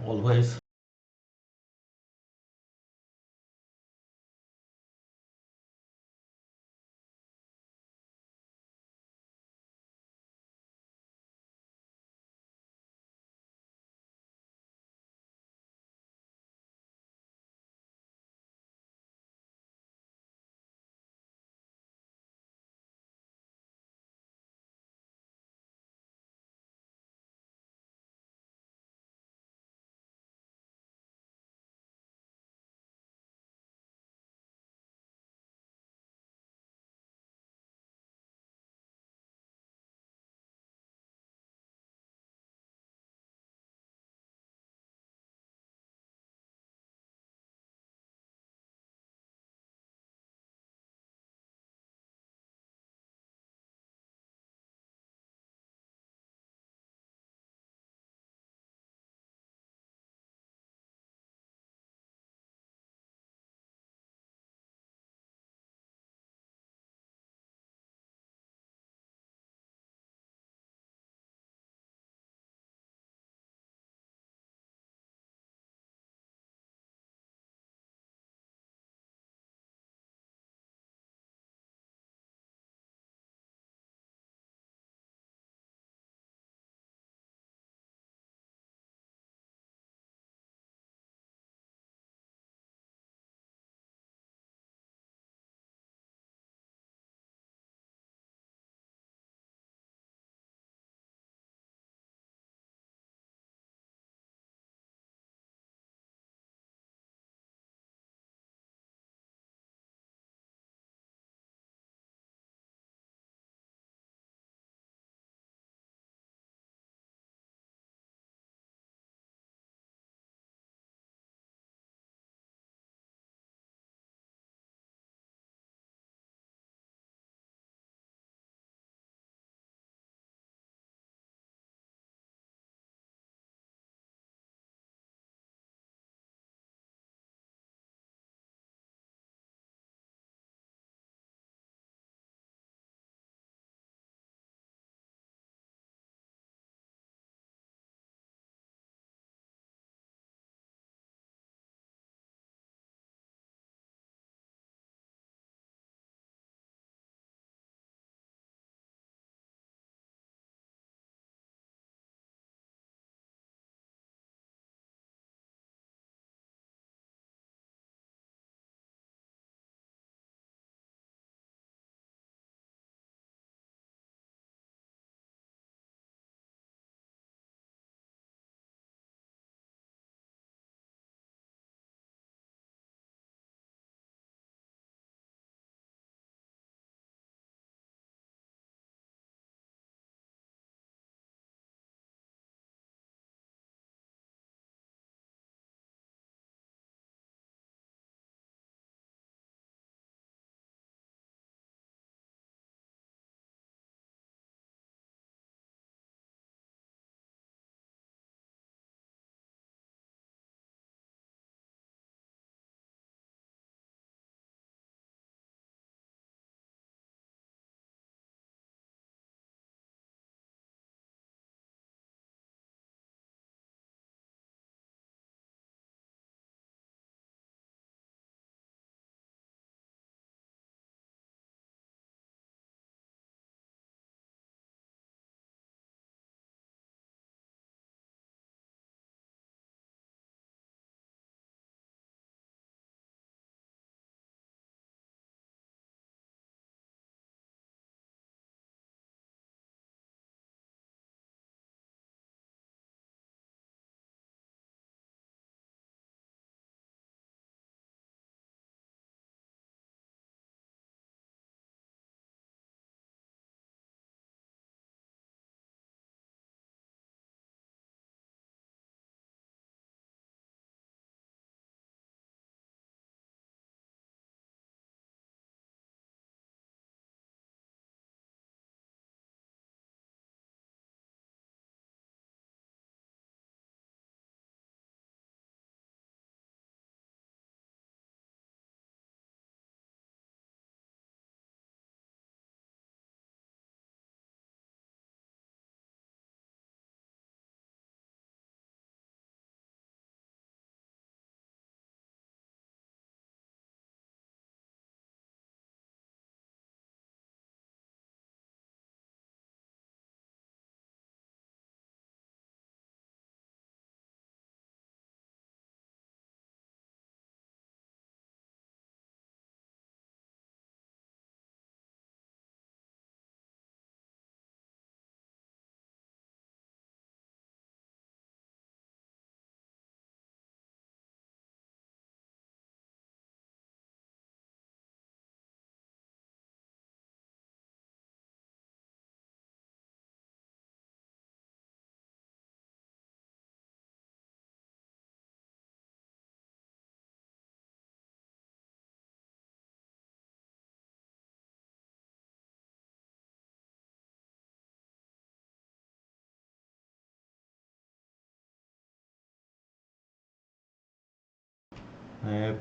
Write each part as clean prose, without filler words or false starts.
always.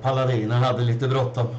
Paladiner hade lite bråttom.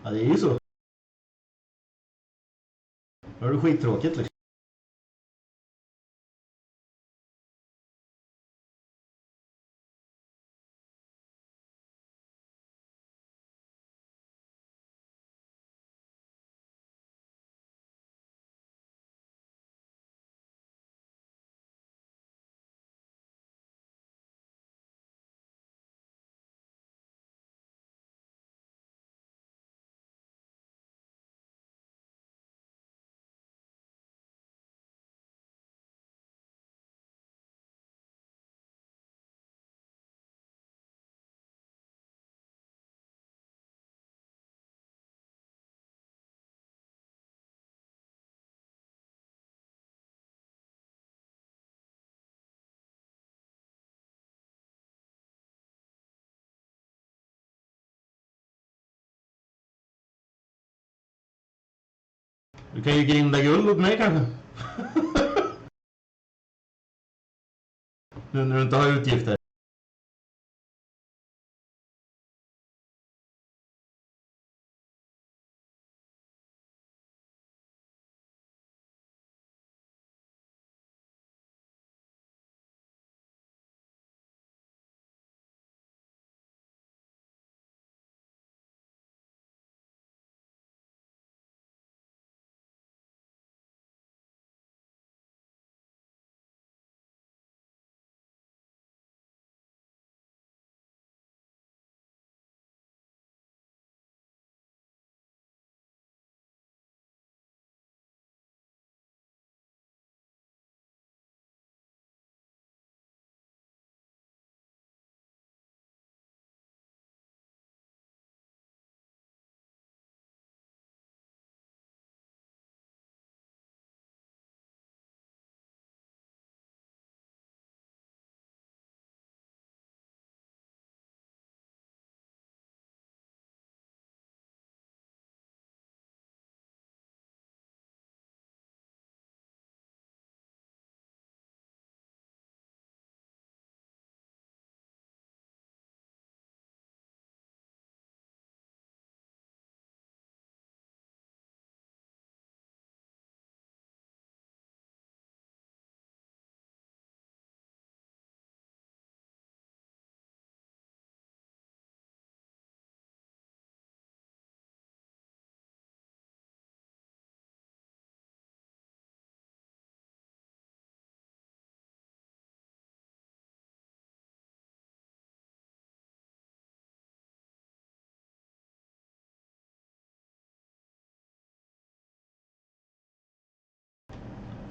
Ja, det är ju så. Då är det skittråkigt liksom. Du kan ju grinda guld åt mig kanske. Nu när du inte har utgifter.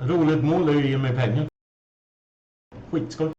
Roligt mål är ju att ge mig pengar. Skitskoj.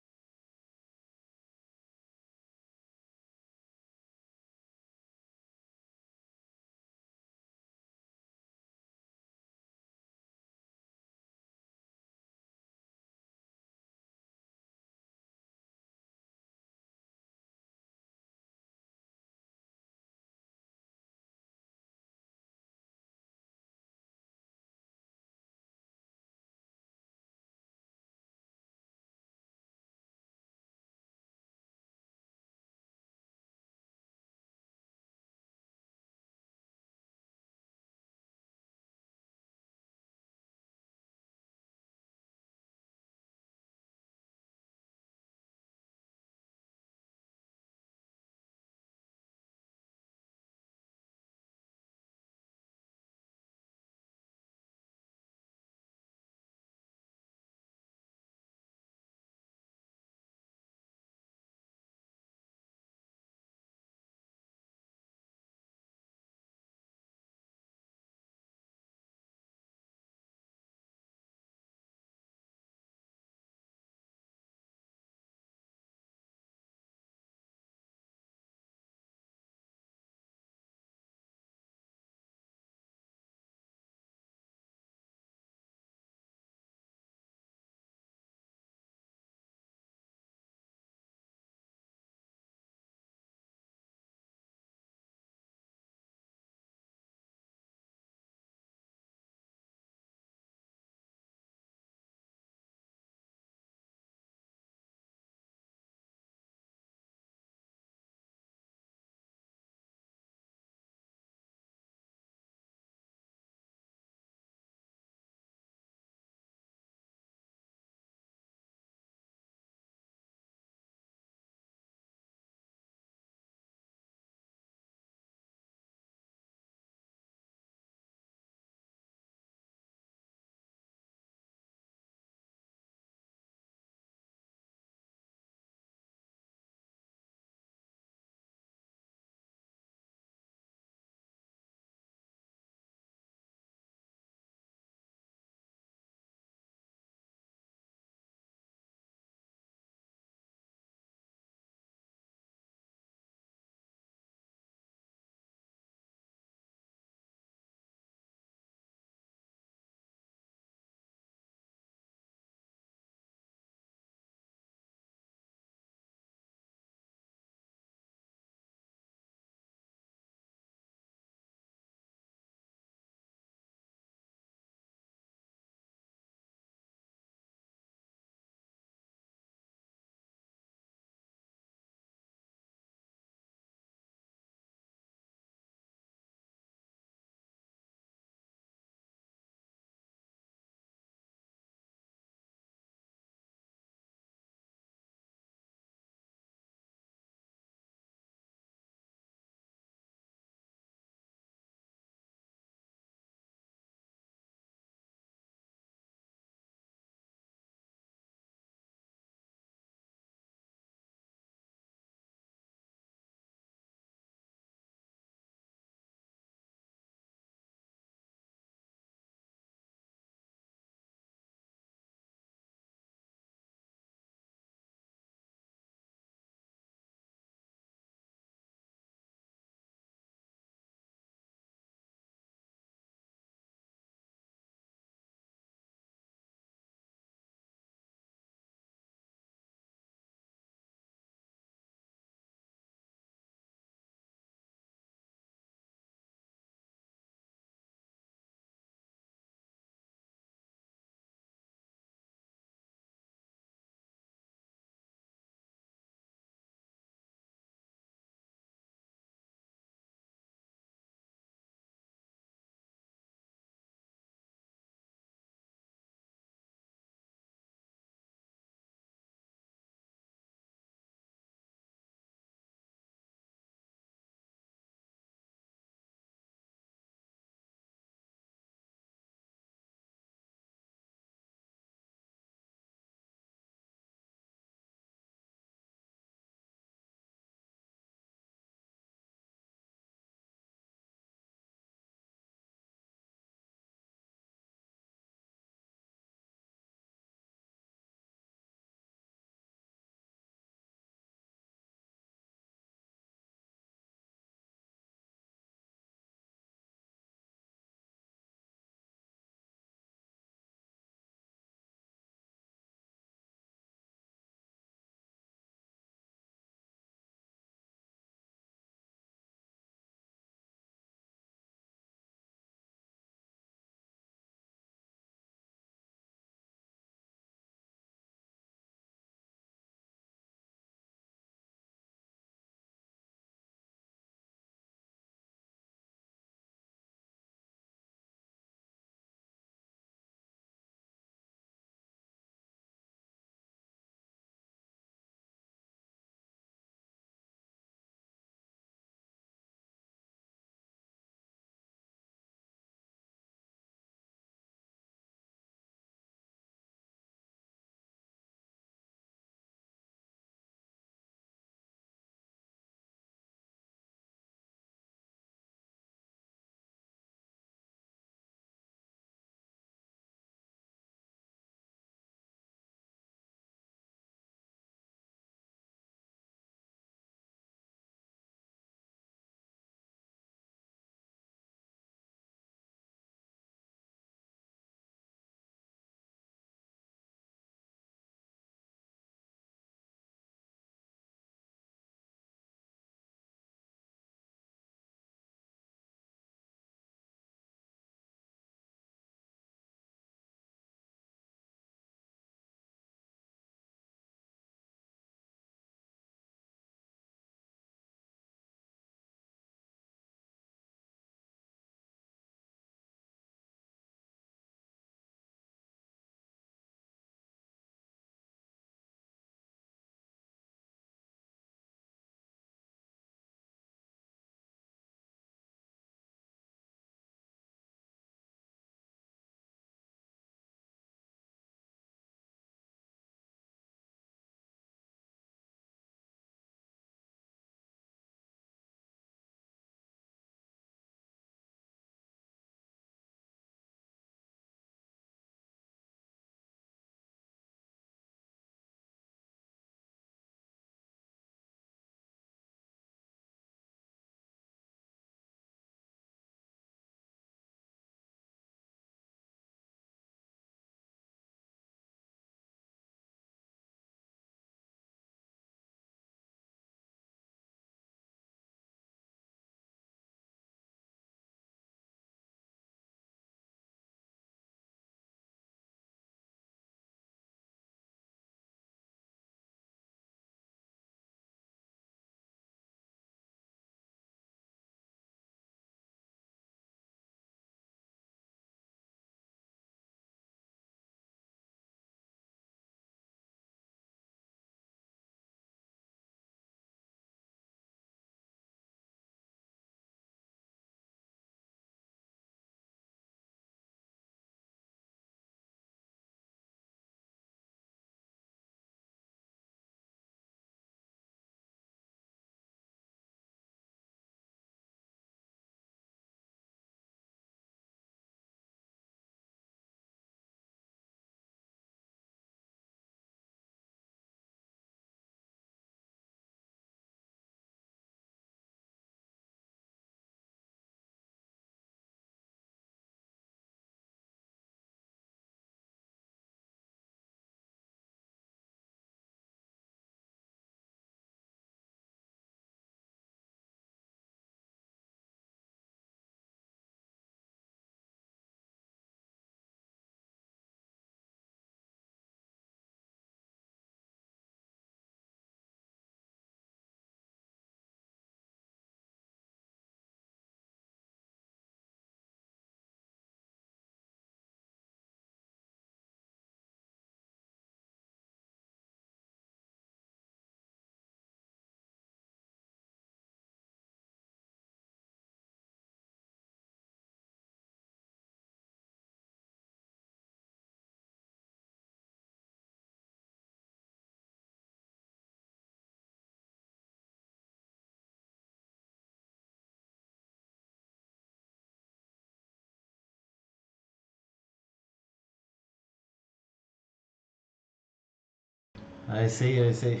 I see, I see.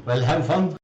Well, have fun.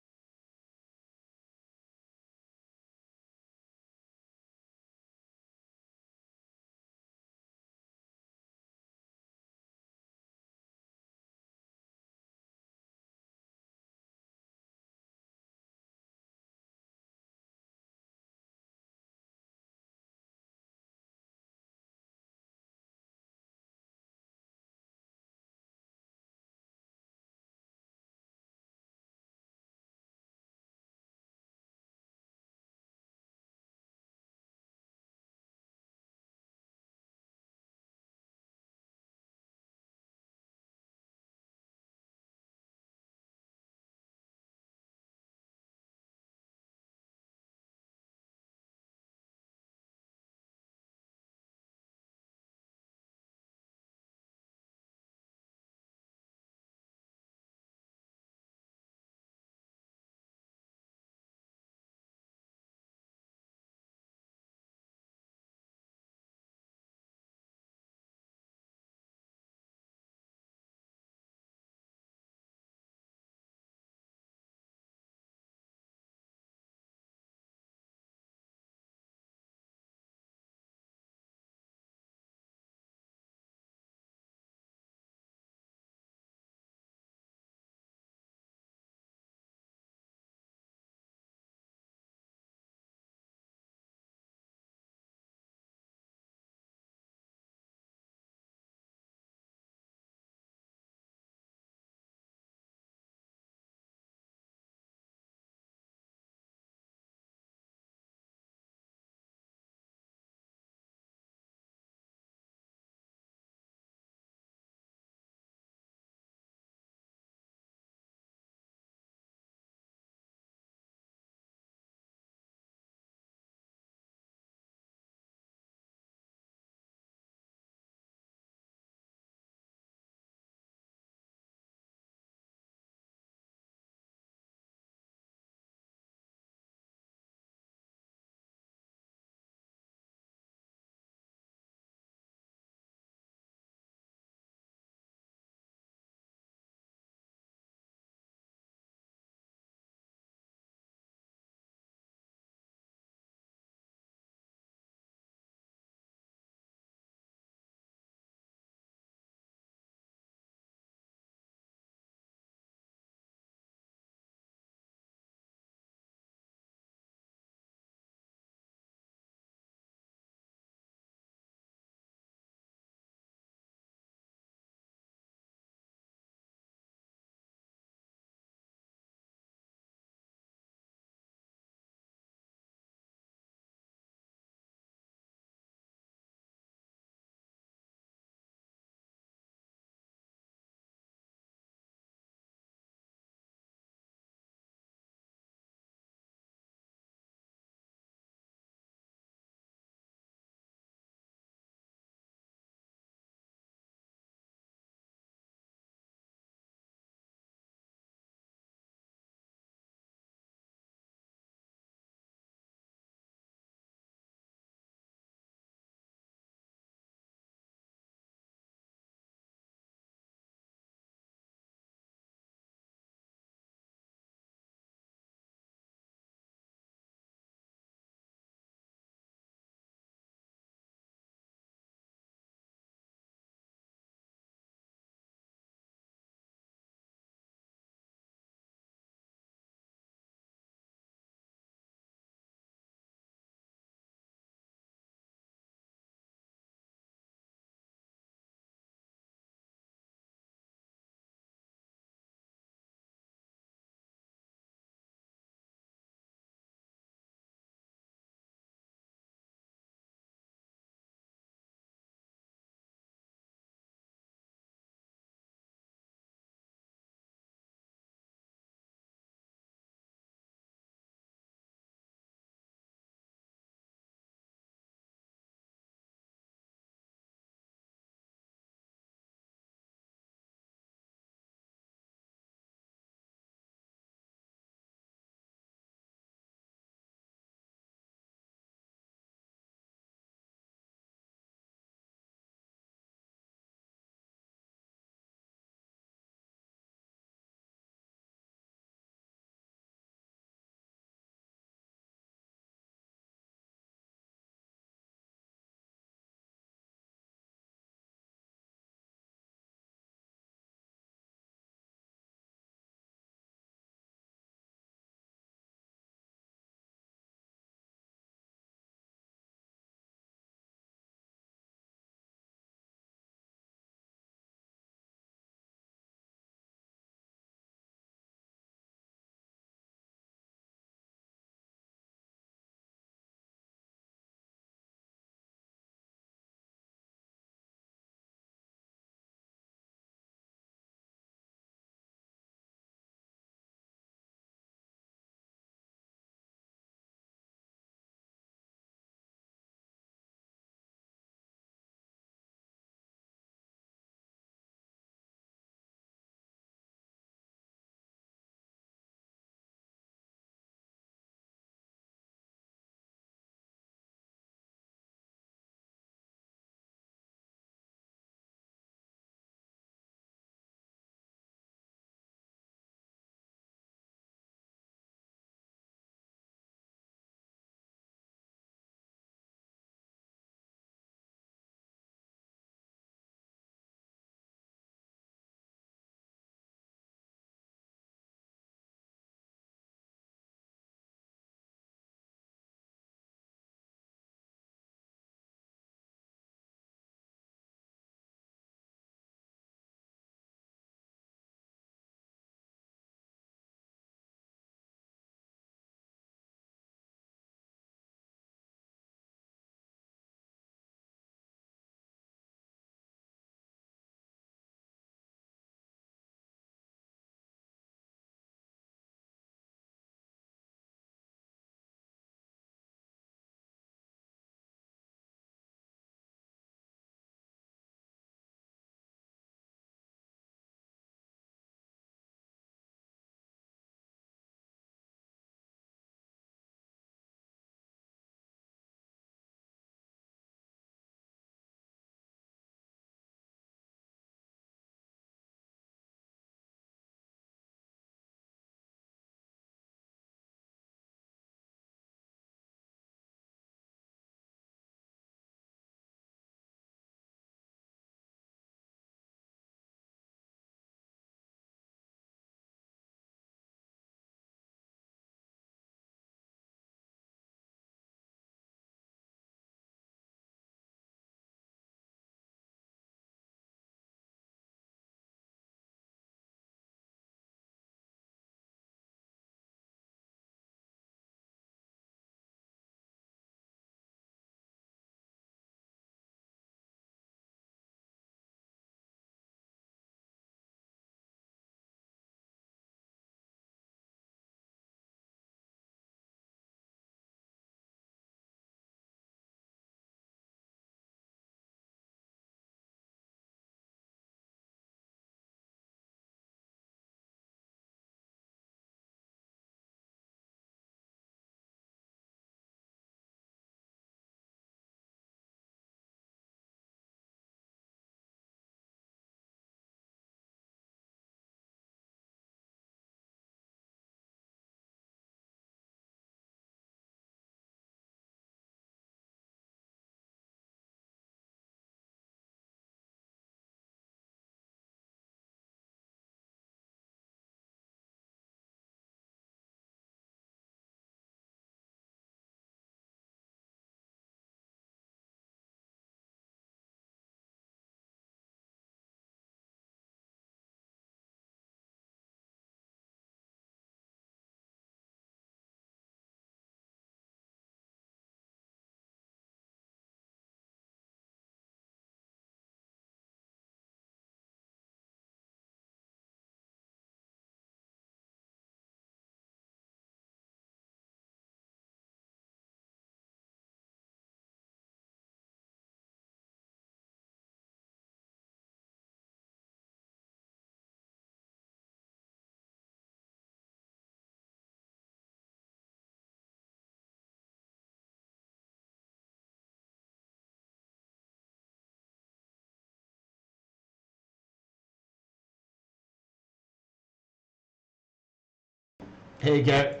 Hey, Garrett.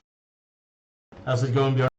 How's it going, Bjorn?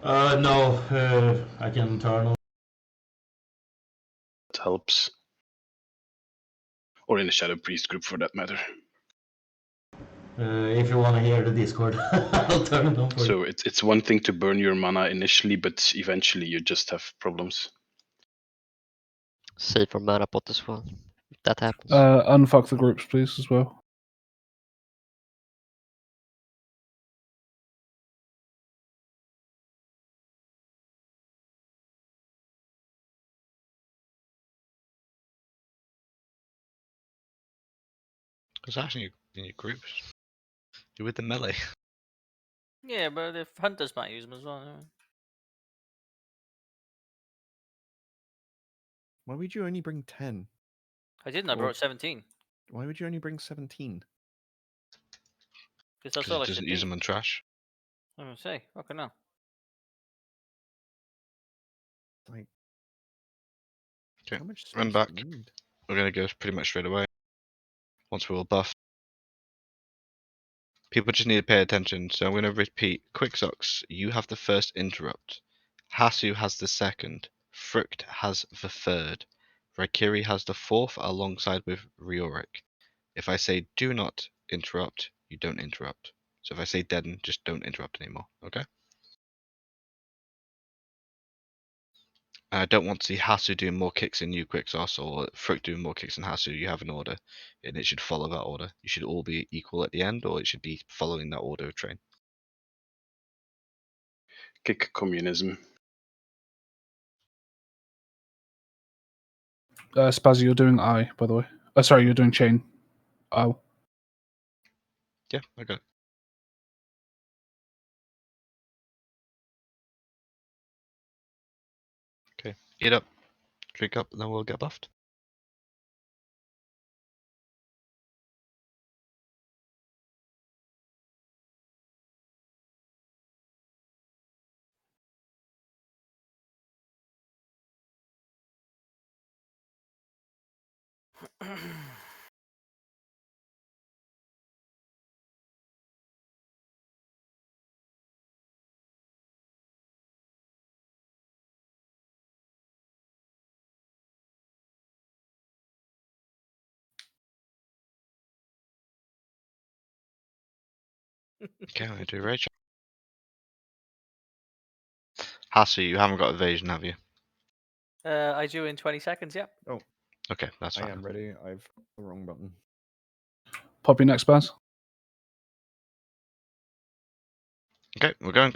No, I can turn on. That helps. Or in the Shadow Priest group for that matter. If you want to hear the Discord, I'll turn it on for you. So it's one thing to burn your mana initially, but eventually you just have problems. Save for mana pot as well. If that happens. Unfuck the groups, please, as well. Because actually, in your groups, you're with the melee. Yeah, but if hunters might use them as well. Anyway. Why would you only bring 10? I didn't. I Or- brought 17 Why would you only bring 17? because that's Because all it I should doesn't do. use them on trash. I'm gonna say, fucking hell. Like, Okay, how much space run back. do you need? We're going to go pretty much straight away. Once we're all buffed. People just need to pay attention. So I'm going to repeat. Quicksocks, you have the first interrupt. Hasu has the second. Fruct has the third. Raikiri has the fourth alongside with Riorik. If I say do not interrupt, you don't interrupt. So if I say deaden, just don't interrupt anymore. Okay? I don't want to see Hasu doing more kicks than you, Quixos, or Fruct doing more kicks than Hasu. You have an order, and it should follow that order. You should all be equal at the end, or it should be following that order of train. Kick communism. Spazzy, you're doing I, by the way. Sorry, you're doing chain. Oh. Yeah, I got it. Okay, eat up, drink up, and then we'll get buffed. Okay, I'm gonna do rage. Hasu, you haven't got evasion, have you? I do in 20 seconds. Yep. Oh, Okay, that's I fine. am ready. I've the wrong button. Pop your next Spaz. Okay, we're going.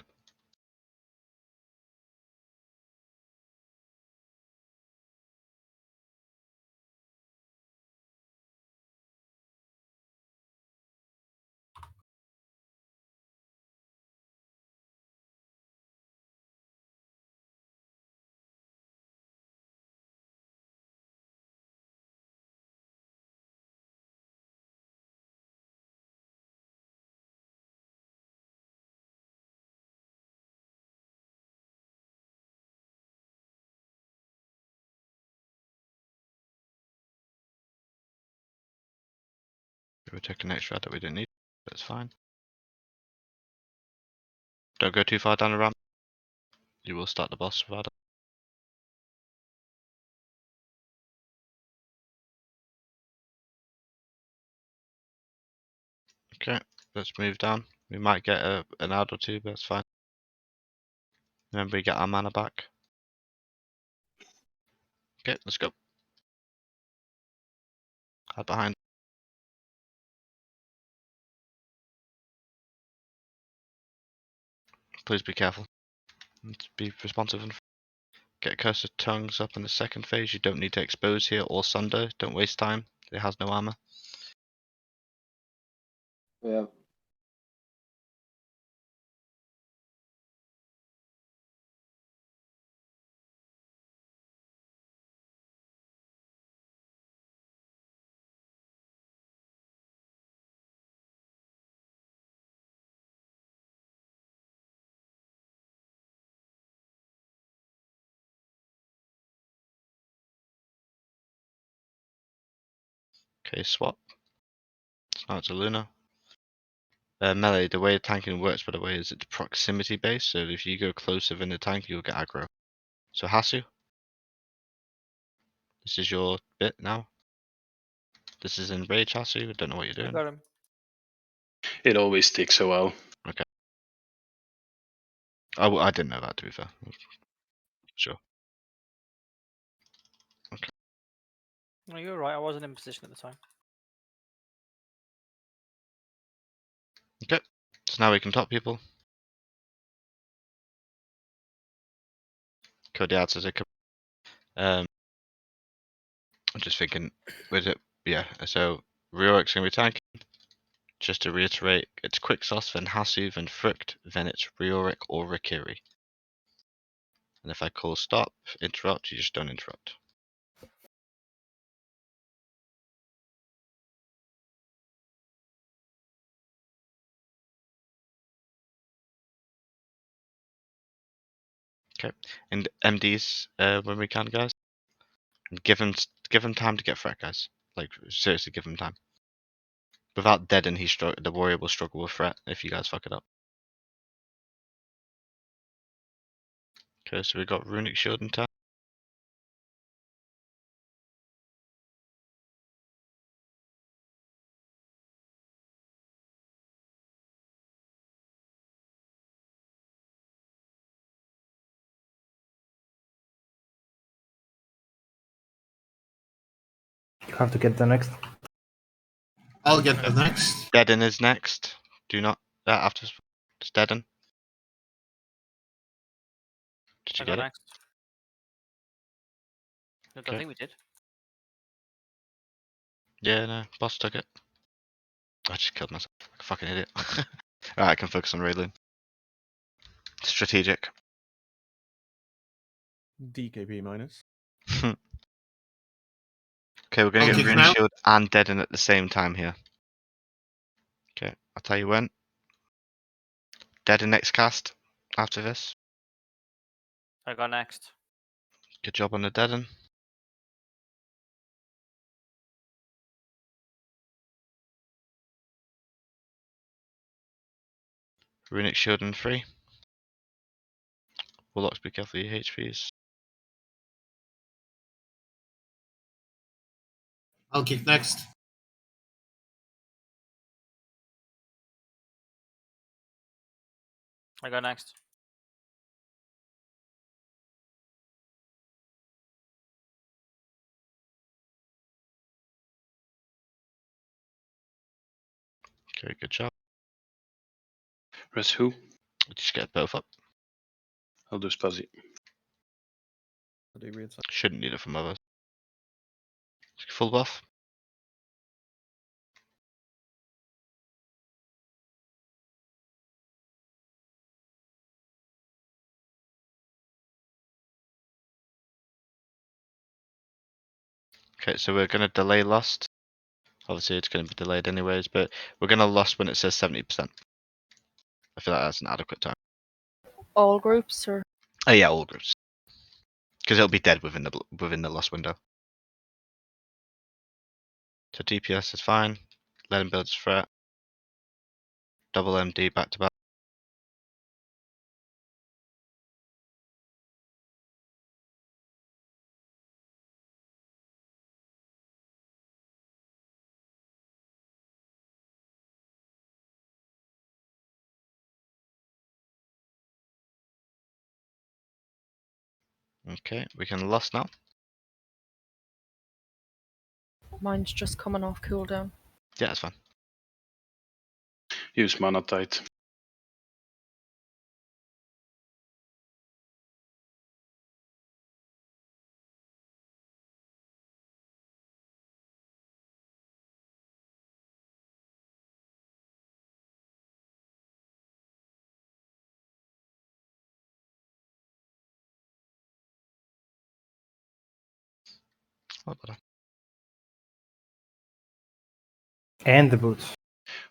We're taking an extra that we didn't need, but it's fine. Don't go too far down the ramp. You will start the boss without it. Okay, let's move down. We might get an ad or two, but that's fine. Remember, we get our mana back. Okay, let's go. Hide behind. Please be careful. And be responsive and get Curse of Tongues up in the second phase. You don't need to expose here or Sunder. Don't waste time. It has no armor. Yeah. Okay, swap. So now it's a Luna. Melee, the way tanking works, by the way, is it's proximity based. So if you go closer than the tank, you'll get aggro. So Hasu, this is your bit now. This is in rage, Hasu. I don't know what you're I doing. got him. It always takes a while. I didn't know that, to be fair. Sure. No, you're right. I wasn't in position at the time. Okay. So now we can top people. Code the answers. I'm just thinking, was it? Yeah. So Riorik's gonna be tanking. Just to reiterate, it's Quicksos, then Hasu, then Fruct, then it's Riorik or Rikiri. And if I call stop, interrupt, you just don't interrupt. Okay. And MDs when we can, guys. And give them time to get threat, guys. Like seriously, give them time. Without dead and the warrior will struggle with threat if you guys fuck it up. Okay, so we got Runic Shield and 10. You have to get the next. I'll get the next. Deaden is next. Do not after it's Deaden. Did I you got get it? next. I Okay. think we did. Yeah, no. Boss took it. I just killed myself like a fucking idiot. Alright, I can focus on Raidling. Strategic. DKP minus. Okay, we're gonna I'll get kick Rune now. Shield and Deaden at the same time here. Okay, I'll tell you when. Deaden next cast after this. I got next. Good job on the Deaden. Runic Shield and 3. Warlocks, be careful of your HPs. I'll kick next. I got next. Okay, good job. Press who? Just get both up. I'll do Spazzy. I'll do weird stuff. Shouldn't need it from others. Full buff. Okay, so we're going to delay Lost. Obviously, it's going to be delayed anyways, but we're going to Lost when it says 70%. I feel like that's an adequate time. All groups or Oh yeah, all groups. Because it'll be dead within the Lost window. So DPS is fine. Let him build his threat. Double MD back to back. Okay, we can Lost now. mine's just coming off cooldown. Yeah, that's fine. Use Mana Tide. What about that? And the boots.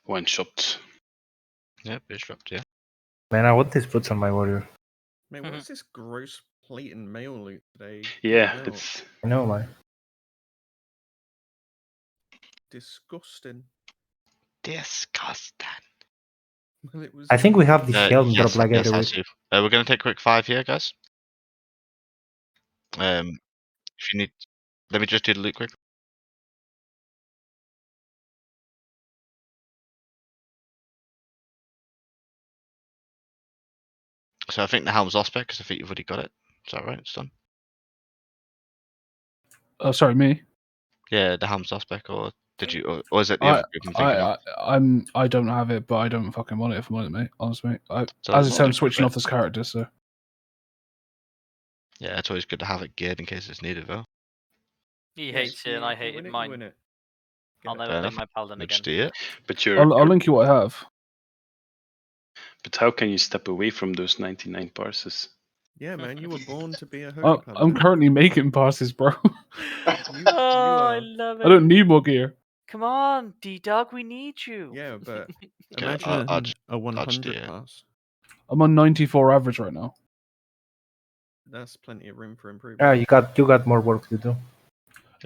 One shot. Yeah, bitch dropped, yeah. Man, I want these boots on my warrior. Mate, Mhm. what is this gross plate and mail loot today? Yeah, Fucking hell. it's I know, man. Disgusting. Disgusting. Well, it was. I think we have this helm drop Yes, like yes, every has week. to. We're going to take a quick 5 here, guys. If you need, let me just do the loot quick. So I think the helm's lost because I think you've already got it. Is that right? It's done. Oh, sorry, me. Yeah, the helm's lost or did you, or is it the other group I'm thinking of? I don't have it, but I don't fucking want it if I'm honest, mate. Honestly, So as I it's said, I'm not switching good. off this character, so Yeah, it's always good to have it geared in case it's needed, though. He Yeah, hates it, and I you hated win it, you mine. win it. I'll Get it. never Fair play enough. my paladin Let's again. do it. But you're, I'll you're- link you what I have. but how can you step away from those 99 parses? Yeah, man, you were born to be a holy I'm paladin. currently making passes, bro. You Oh, I are. love it. I don't need more gear. Come on, D-Dog, we need you. Yeah, but Okay, imagine I'll just a do 100 it. pass. I'm on 94 average right now. That's plenty of room for Yeah, improvement. you got more work to do.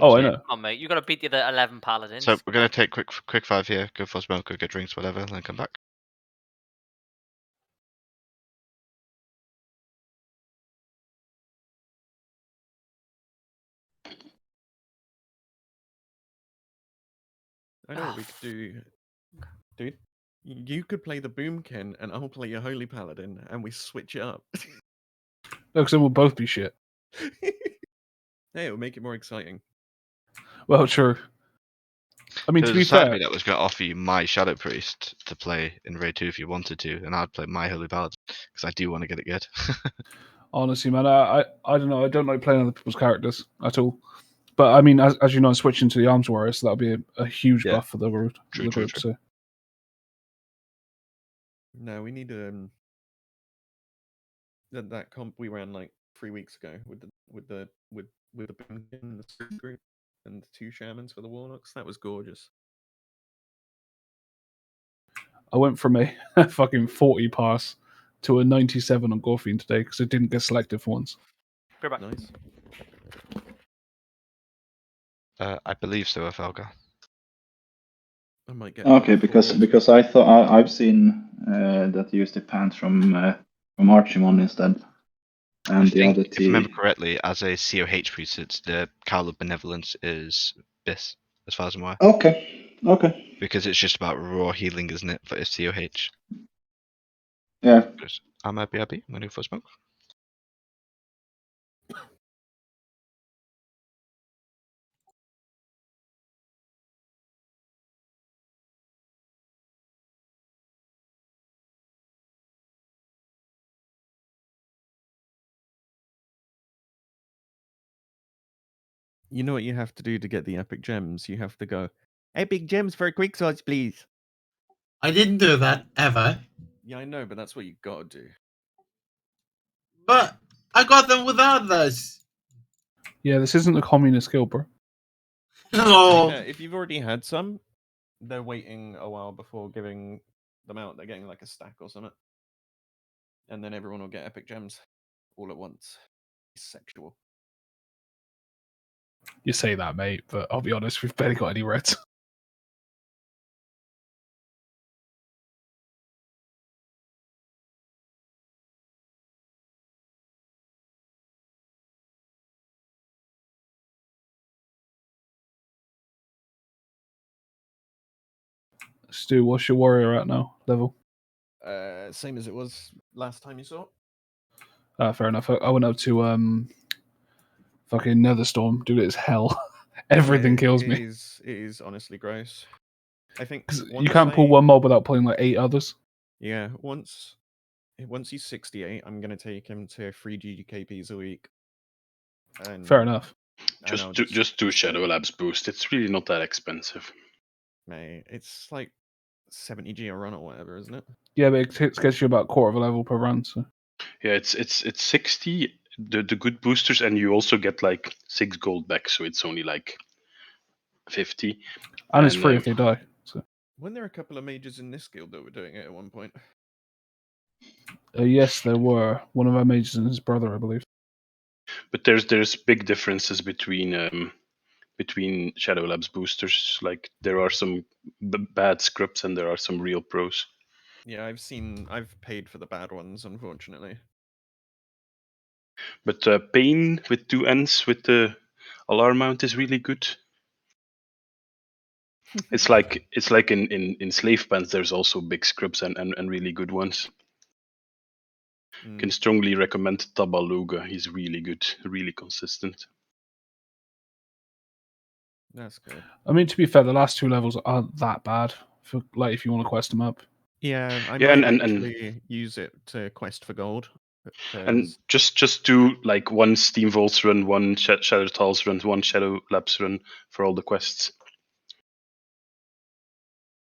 Oh, I Yeah, know. come on, mate. You got to beat the other 11 paladins. So we're going to take quick 5 here, go for a smoke, go get drinks, whatever, and then come back. I know what we could do, dude. You could play the Boomkin, and I'll play your holy paladin, and we switch it up. No, 'cause then we'll both be shit. Hey, it'll make it more exciting. Well, true. I mean, to There's be a side of fair, me that was going to offer you my Shadow Priest to play in Raid 2 if you wanted to, and I'd play my Holy Paladin, because I do want to get it good. honestly, man, I don't know. I don't like playing other people's characters at all. But I mean, as you know, I'm switching to the Arms Warrior, so that'll be a huge Yeah. buff for the group. True, true. So No, we need that comp we ran like 3 weeks ago with the Boomkin and the Spirit group and the 2 shamans for the warlocks. That was gorgeous. I went from a fucking 40 pass to a 97 on Gorfian today because I didn't get selected for once. Be right back. Nice. I believe so, Felga. I might get. Okay, another 4 because I thought I've seen that you used the pants from Archimon instead, I and the think, other if I remember T. correctly, as a COH priest, it's the Cowl of Benevolence is this, as far as I'm aware. Okay. Because it's just about raw healing, isn't it, for a COH? Yeah. I'm a BRB, I'm going to go for a smoke. You know what you have to do to get the epic gems? You have to go, epic gems for a quick search, please. I didn't do that ever, Yeah, I know, but that's what you gotta do. but I got them without this. Yeah, this isn't a communist guild, bro. Oh, If you've already had some, they're waiting a while before giving them out. They're getting like a stack or something. And then everyone will get epic gems all at once. Sexual. You say that, mate, but I'll be honest, we've barely got any reds. Stu, what's your warrior at now? Level? Same as it was last time you saw. Fair enough. I went up to fucking Netherstorm. Dude, it's hell. Everything kills me. It is honestly gross. I think You can't pull one mob without pulling like 8 others. Yeah, once he's 68, I'm gonna take him to 3 GGKPs a week. And Fair enough. Just do Shadow Labs boost. It's really not that expensive. Mate, it's like 70 G a run or whatever, isn't it? Yeah, but it gets you about quarter of a level per run. So Yeah, it's 60 the good boosters, and you also get like 6 gold back, so it's only like 50. and it's free if they die. So Weren't there a couple of mages in this guild that were doing it at one point? yes, there were one of our mages and his brother, I believe. But there's big differences between Shadow Labs boosters. Like there are some bad scripts and there are some real pros. Yeah, I've paid for the bad ones, unfortunately. But Pain with 2 N's with the alarm mount is really good. It's like in slave pants. There's also big scripts and really good ones. Can strongly recommend Tabaluga. He's really good, really consistent. That's good. I mean, to be fair, the last 2 levels aren't that bad. For, like, if you want to quest them up. Yeah, I Yeah, might and actually use it to quest for gold. and just do like 1 Steam Vaults run, 1 Shadow Tals run, 1 Shadow Labs run for all the quests.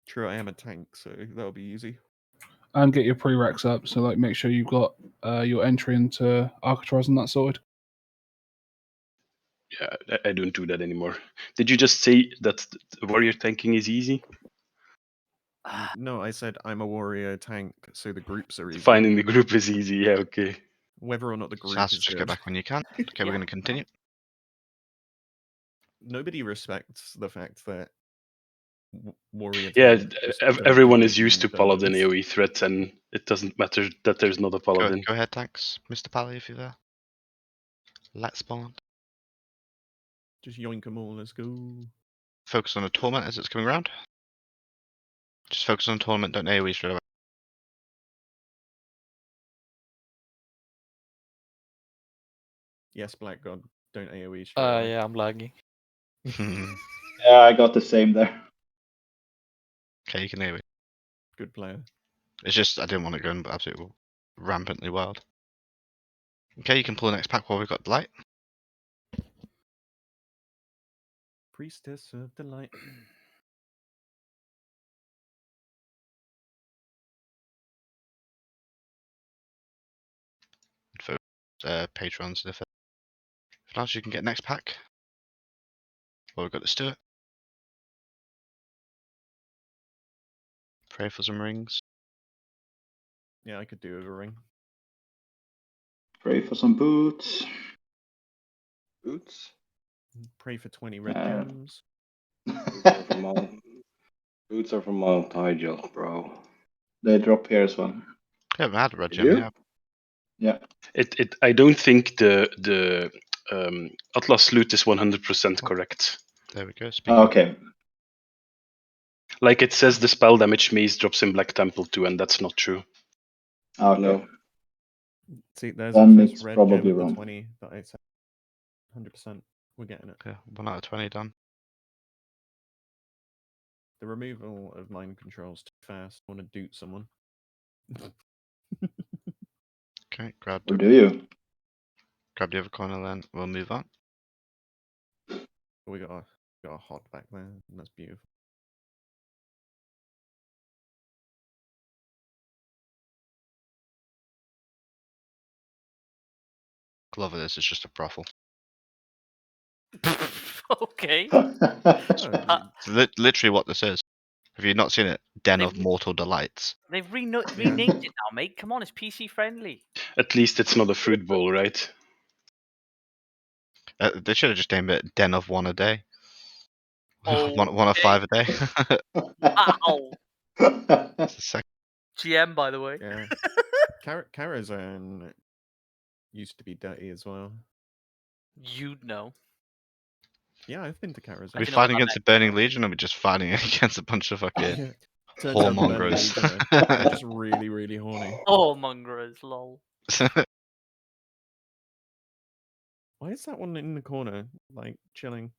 True, I am a tank, so that'll be easy. And get your prereqs up. So, like, make sure you've got your entry into Alcatraz and that sorted. Yeah, I don't do that anymore. Did you just say that warrior tanking is easy? No, I said I'm a warrior tank, so the groups are easy. Finding the group is easy. Yeah, okay. Whether or not the group Sas, is just good. get back when you can. Okay, we're going to continue. Nobody respects the fact that warrior. Yeah, tank just don't do everyone is anything used to for paladin this. AoE threats, and it doesn't matter that there's not a paladin. Go ahead, thanks, Mr. Pally, if you're there. Let's spawn. Just yoink them all. Let's go. Focus on a torment as it's coming around. Just focus on a torment, don't AoE straight away. Yes, Black God, don't AoE straight away. Yeah, I'm lagging. Yeah, I got the same there. Okay, you can AoE. Good player. It's just I didn't want it going absolutely rampantly wild. Okay, you can pull the next pack while we've got the light. Priestess of the light. Patrons, if not, you can get next pack. Well, we've got the Stewart. Pray for some rings. Yeah, I could do with a ring. Pray for some boots. Boots? Pray for 20 red gems. Boots are from Mount Tigel, bro. They drop here as well. Yeah, I had a red Did gem, you? yeah. Yeah. I don't think the Atlas loot is 100% correct. There we go. Okay. Like it says, the spell damage maze drops in Black Temple too, and that's not true. Okay. No. See, there's Then the first it's red probably gem of the wrong. 20 that I said. 100%. We're getting it. Yeah, 1 out of 20 done. The removal of mind controls too fast. I want to doot someone. Okay, grab Or do you? the other corner, then we'll move on. We got a hot back there, and that's beautiful. Glover, this is just a brothel. Okay. It's literally what this is. Have you not seen it? Den of Mortal Delights. They've renamed it now, mate. Come on, it's PC friendly. At least it's not a fruit bowl, right? They should have just named it Den of 1 a day. Oh, 1 of 5 a day. Wow. It's the second. GM, by the way. Yeah. Karazhan used to be dirty as well. You'd know. Yeah, I've been to Karazhan. Are we fighting against the Burning Legion, or are we just fighting against a bunch of fucking Turns out the Burning whoremongers? Legion are just really, really horny. Oh, mongrels, lol. Why is that one in the corner, like, chilling?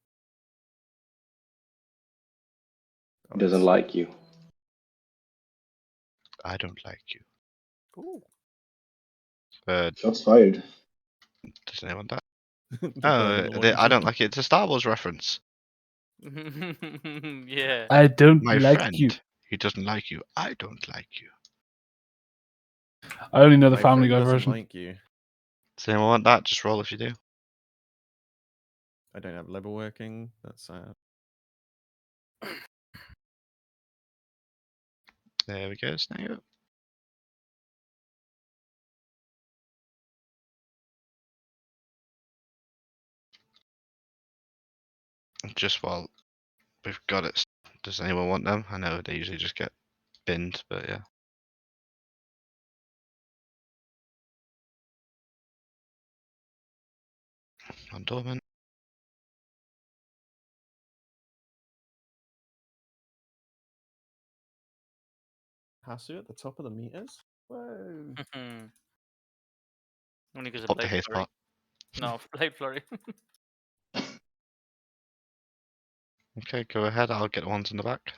He doesn't like you. I don't like you. Ooh. Shots fired. Does anyone die? Burning I Legion. don't like it. It's a Star Wars reference. Yeah. I don't My like friend, you. he doesn't like you. I don't like you. I only know the My Family friend Guy doesn't version. like you. Does anyone want that? Just roll if you do. I don't have level working. That's sad. There we go. Snag it. Just while we've got it, does anyone want them? I know they usually just get binned, but yeah. On dormant. Hasu at the top of the meters? Whoa. Only because of Pop the Blade haze Flurry. pot. No, Blade Flurry. Okay, go ahead. I'll get the ones in the back.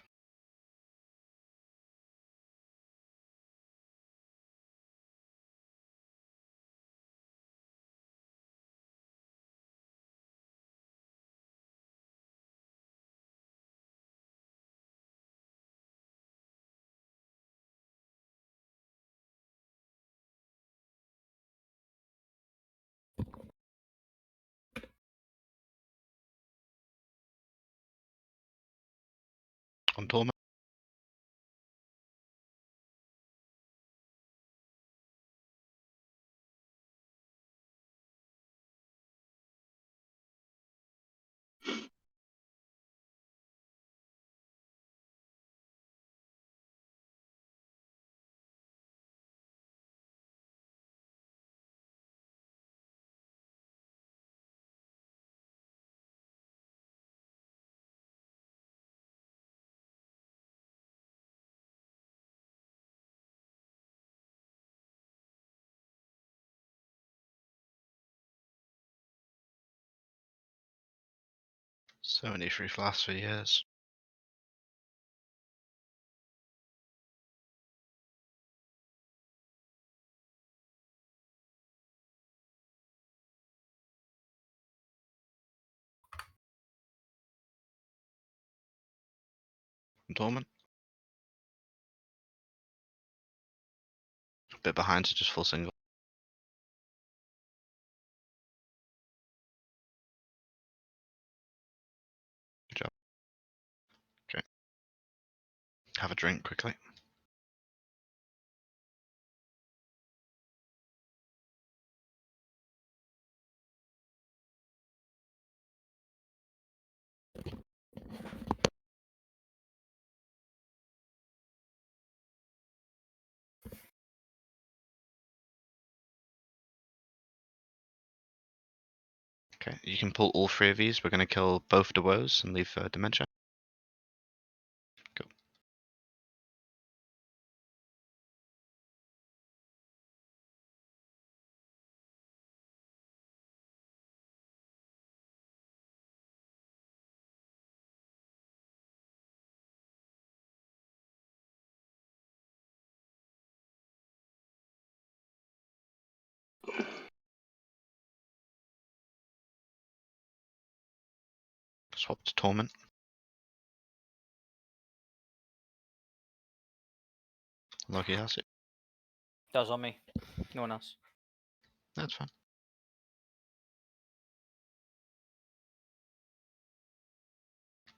On dormant. $73 flasks for years. Dormant. A bit behind, so just full single. Good job. Okay. Have a drink quickly. Okay, you can pull all three of these. We're going to kill both the woes and leave dementia. Go. Swap to torment. Lucky has it. That was on me. No one else. That's fine.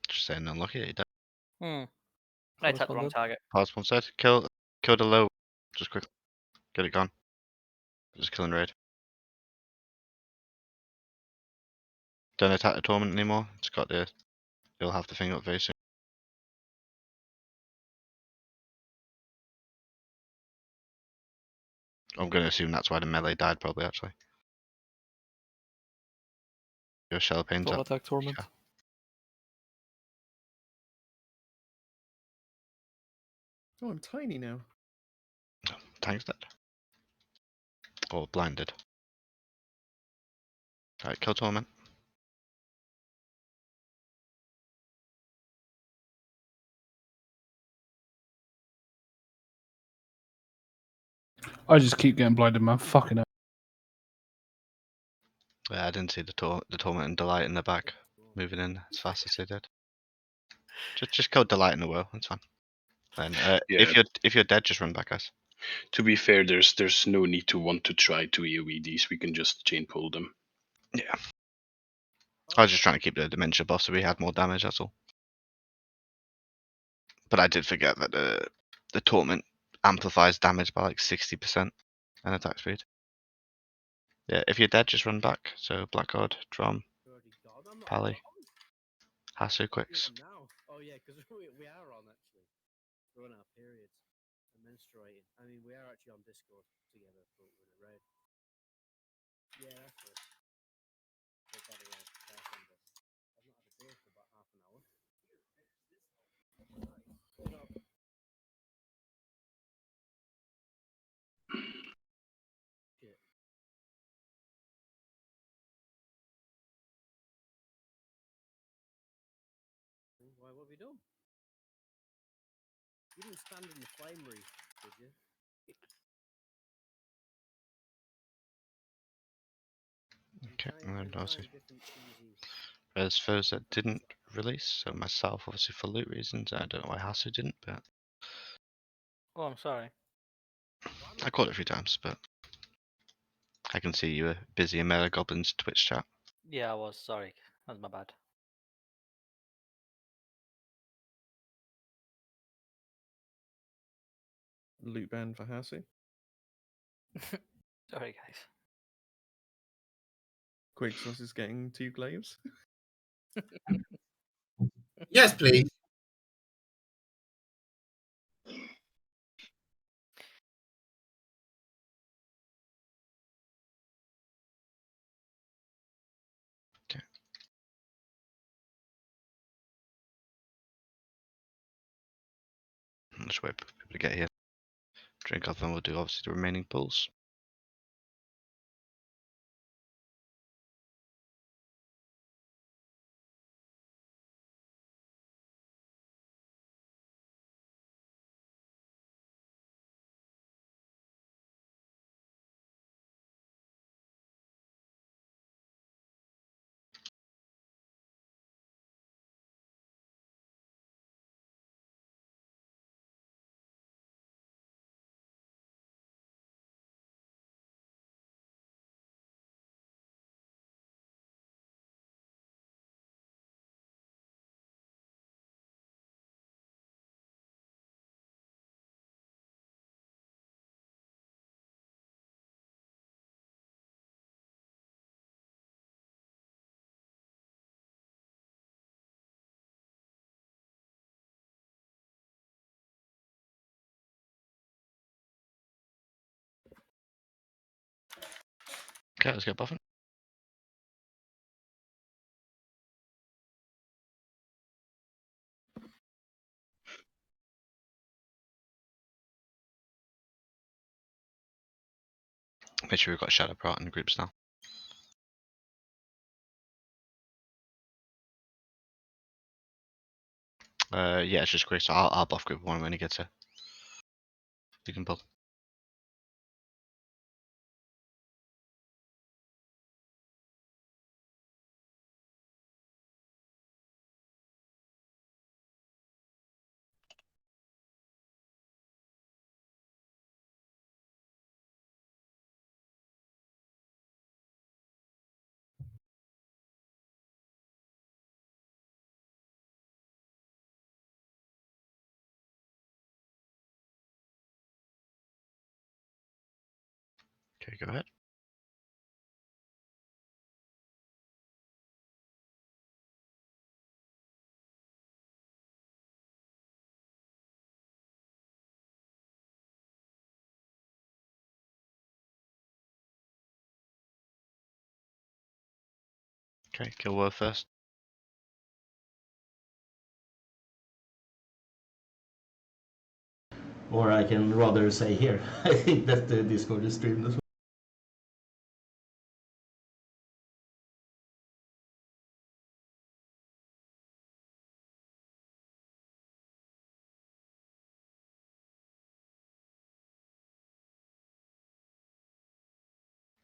Just saying unlucky that you died. I tapped the wrong target. Pass one side. Kill the low. Just quick. Get it gone. Just killing raid. Don't attack the torment anymore. It's got the. You'll have the thing up very soon. I'm going to assume that's why the melee died, probably, actually. Your shell pains up. Attack torment. Yeah. Oh, I'm tiny now. Tank's dead. Or blinded. Alright, kill torment. I just keep getting blinded, man. Fucking hell. Yeah, I didn't see the torment and delight in the back moving in as fast as they did. Just kill delight in the world. That's fine. And Yeah. if you're dead, just run back, guys. To be fair, there's no need to want to try to AoE these. We can just chain pull them. Yeah. I was just trying to keep the dementia buff so we had more damage, that's all. But I did forget that the torment amplifies damage by like 60% and attack speed. Yeah, if you're dead, just run back. So Blackguard, Drum, Pally, Hasu, Quicks. Oh yeah, because we are on actually. We're on our periods. I'm menstruating. I mean, we are actually on Discord together, but we're in a raid. Yeah, that's it. What have you done? You didn't stand in the flame reef, did you? Okay, and then Trying obviously different cheesies. there's those that didn't release, so myself obviously for loot reasons. I don't know why Hasu didn't, but Oh, I'm sorry. I called it a few times, but I can see you were busy in Meta Goblin's Twitch chat. Yeah, I was sorry. That's my bad. Loot ban for Hasu. Sorry, guys. Quicksauce is getting 2 glaives. Yes, please. Okay. Just wait for people to get here. Drink up, and we'll do obviously the remaining pulls. Okay, let's get buffing. Make sure we've got Shadow Prot in the groups now. Yeah, it's just Chris. I'll buff group 1 when he gets here. You can pull. Okay, go ahead. Okay, kill word first. Or I can rather say here. I think that the Discord is streamed as well.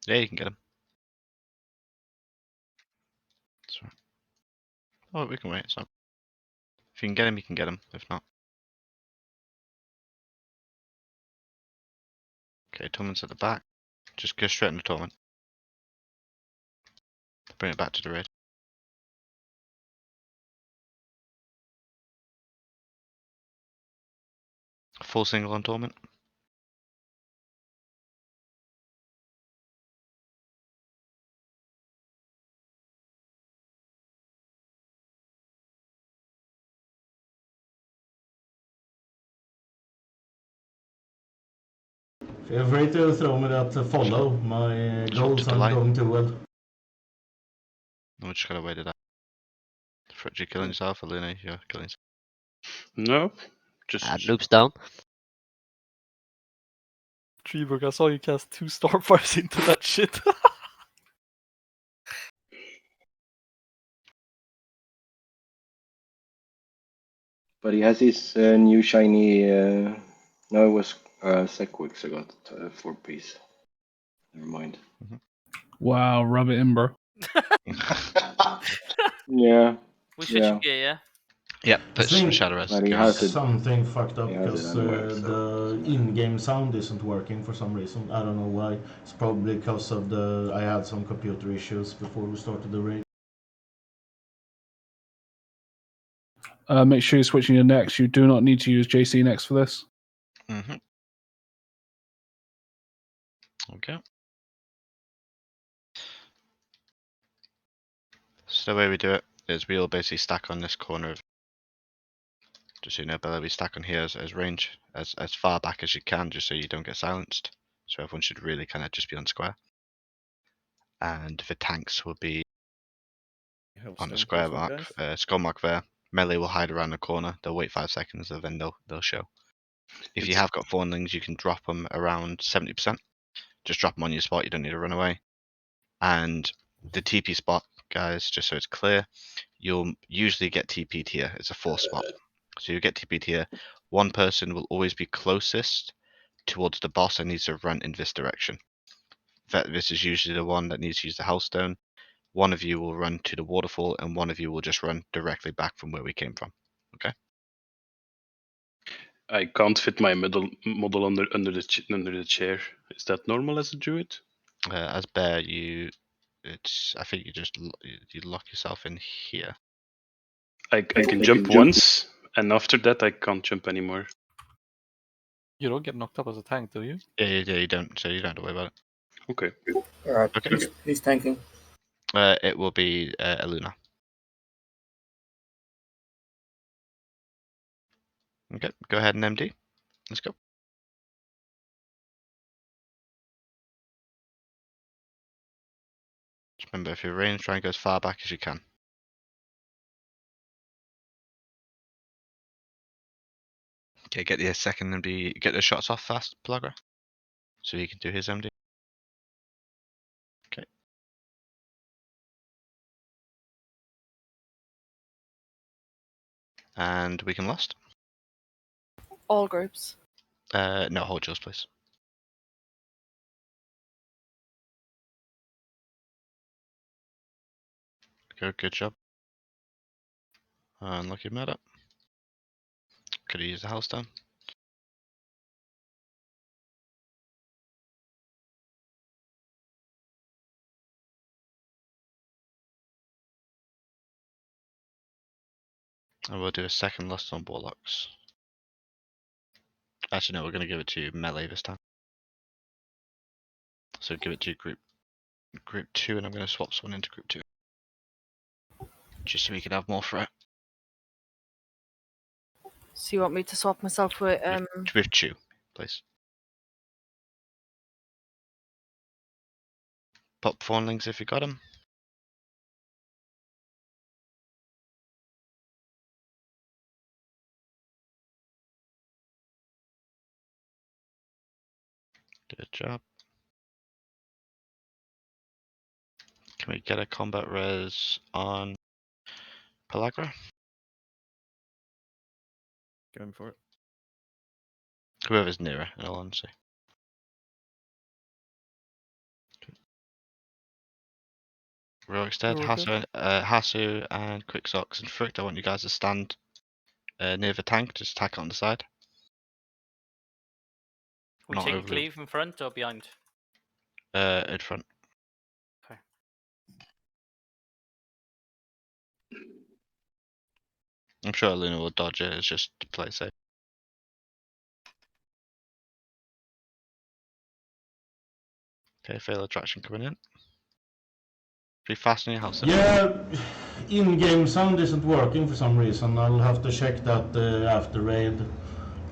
Yeah, you can get him. That's right. Oh, we can wait. It's not. If you can get him, you can get him. If not. Okay, Torment's at the back. Just go straight into Torment. Bring it back to the raid. Full single on Torment. Feel free to throw me that follow. My goals aren't going too well. No, we just gotta wait it out. Fritz, you killing yourself, or Luna, you're killing yourself? No, just Noob's down. Treeberg, I saw you cast 2 Starfires into that shit. But he has his new shiny. No, it was Sequix I got 4-piece. Never mind. Wow, rub it in, bro. Yeah. We switch Yeah. gear, yeah? Yep, I put think Shadowrest. But he Go has ahead. it. something fucked up He has it because anyway, so the in-game sound isn't working for some reason. I don't know why. It's probably because of I had some computer issues before we started the raid. Make sure you're switching your next. You do not need to use JC next for this. Mm-hmm. Okay. So the way we do it is we all basically stack on this corner of, just so you know, Bella, we stack on here as range, as far back as you can, just so you don't get silenced. So everyone should really kind of just be on square. And the tanks will be on the Hellstone square crossing, mark, guys. skull mark there. Melee will hide around the corner. They'll wait 5 seconds, and then they'll show. If you have got fawnlings, you can drop them around 70%. Just drop them on your spot. You don't need to run away. And the TP spot, guys, just so it's clear, you'll usually get TP'd here. It's a 4 spot. So you get TP'd here. One person will always be closest towards the boss and needs to run in this direction. This is usually the one that needs to use the Hellstone. One of you will run to the waterfall, and one of you will just run directly back from where we came from. Okay? I can't fit my model under the chair. Is that normal as a druid? As bear, I think you lock yourself in here. I can jump once, and after that I can't jump anymore. You don't get knocked up as a tank, do you? Yeah, you don't. So you don't have to worry about it. Okay. Alright, Okay. who's tanking? It will be Eluna. Okay, go ahead and MD. Let's go. Just remember, if you're ranged, try and go as far back as you can. Okay, get the second MD. Get the shots off fast, Plagra, so he can do his MD. Okay. And we can last. All groups. No, hold yours, please. Good job. Unlucky murder. Could have used the Hellstone. And we'll do a second lust on Warlocks. Actually, no, we're going to give it to melee this time. So give it to group 2, and I'm going to swap someone into group 2. Just so we can have more for it. So you want me to swap myself with With Chew, please. Pop fawnlings if you got them. Good job. Can we get a combat res on Pelagra? Going for it. Whoever's nearer, in all honesty. Roystead, Hasu, and Quicksocks and Frict. I want you guys to stand near the tank, just attack on the side. We Not taking overly. cleave in front or behind? In front. Okay. I'm sure Luna will dodge it, it's just to play safe. Okay, fail attraction coming in. Be fast in your house. Yeah, in-game sound isn't working for some reason. I'll have to check that after raid.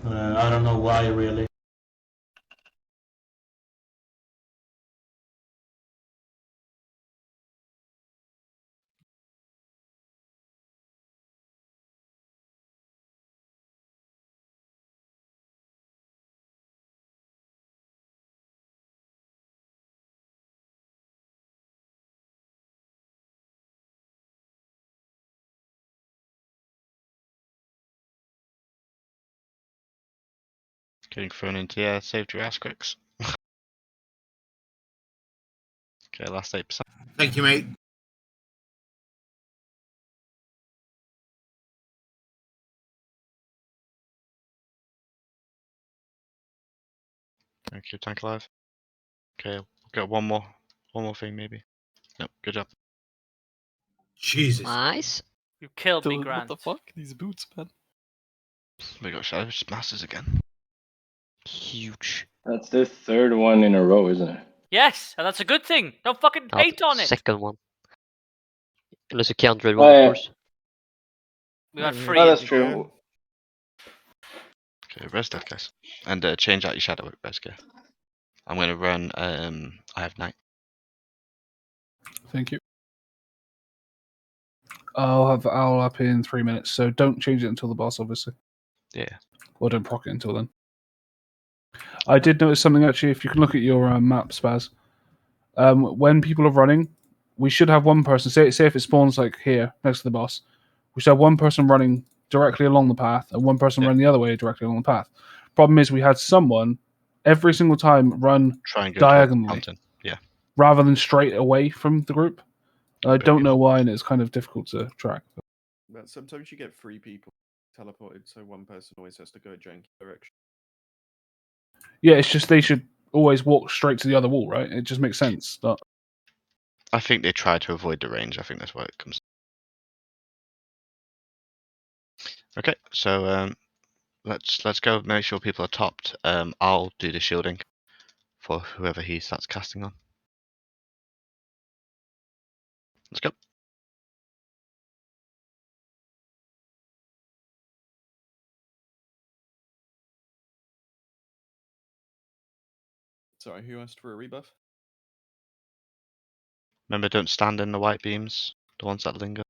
I don't know why really. Getting thrown into the air. Saved your ass, Quicks. Okay, last 8%. Thank you, mate. Thank you, Tank Alive. Okay, we'll get one more thing maybe. Yep, good job. Jesus. Nice. You killed me, Dude, Grant. what the fuck? These boots, man. We got Shadow Masters again. Huge. That's the third one in a row, isn't it? Yes, and that's a good thing. Don't fucking Not hate on it. second one. Unless you count Red Oh, One, of yeah. course. We got Yeah, three. Oh, in that's the true. goal. Okay, res that, guys. And change out your Shadow res, okay? I'm gonna run I have Knight. Thank you. I'll have Owl up in 3 minutes, so don't change it until the boss, obviously. Yeah. Or don't proc it until then. I did notice something actually. If you can look at your map, Spaz, when people are running, we should have one person. Say if it spawns like here next to the boss, we should have one person running directly along the path and one person running the other way directly along the path. Problem is, we had someone every single time run Try and go towards the diagonally fountain. Yeah. rather than straight away from the group. I don't know why, and it's kind of difficult to track. But sometimes you get 3 people teleported, so one person always has to go a janky direction. Yeah, it's just they should always walk straight to the other wall, right? It just makes sense. But I think they try to avoid the range. I think that's why it comes. Okay, so let's go make sure people are topped. I'll do the shielding for whoever he starts casting on. Let's go. Sorry, who asked for a rebuff? Remember, don't stand in the white beams, the ones that linger.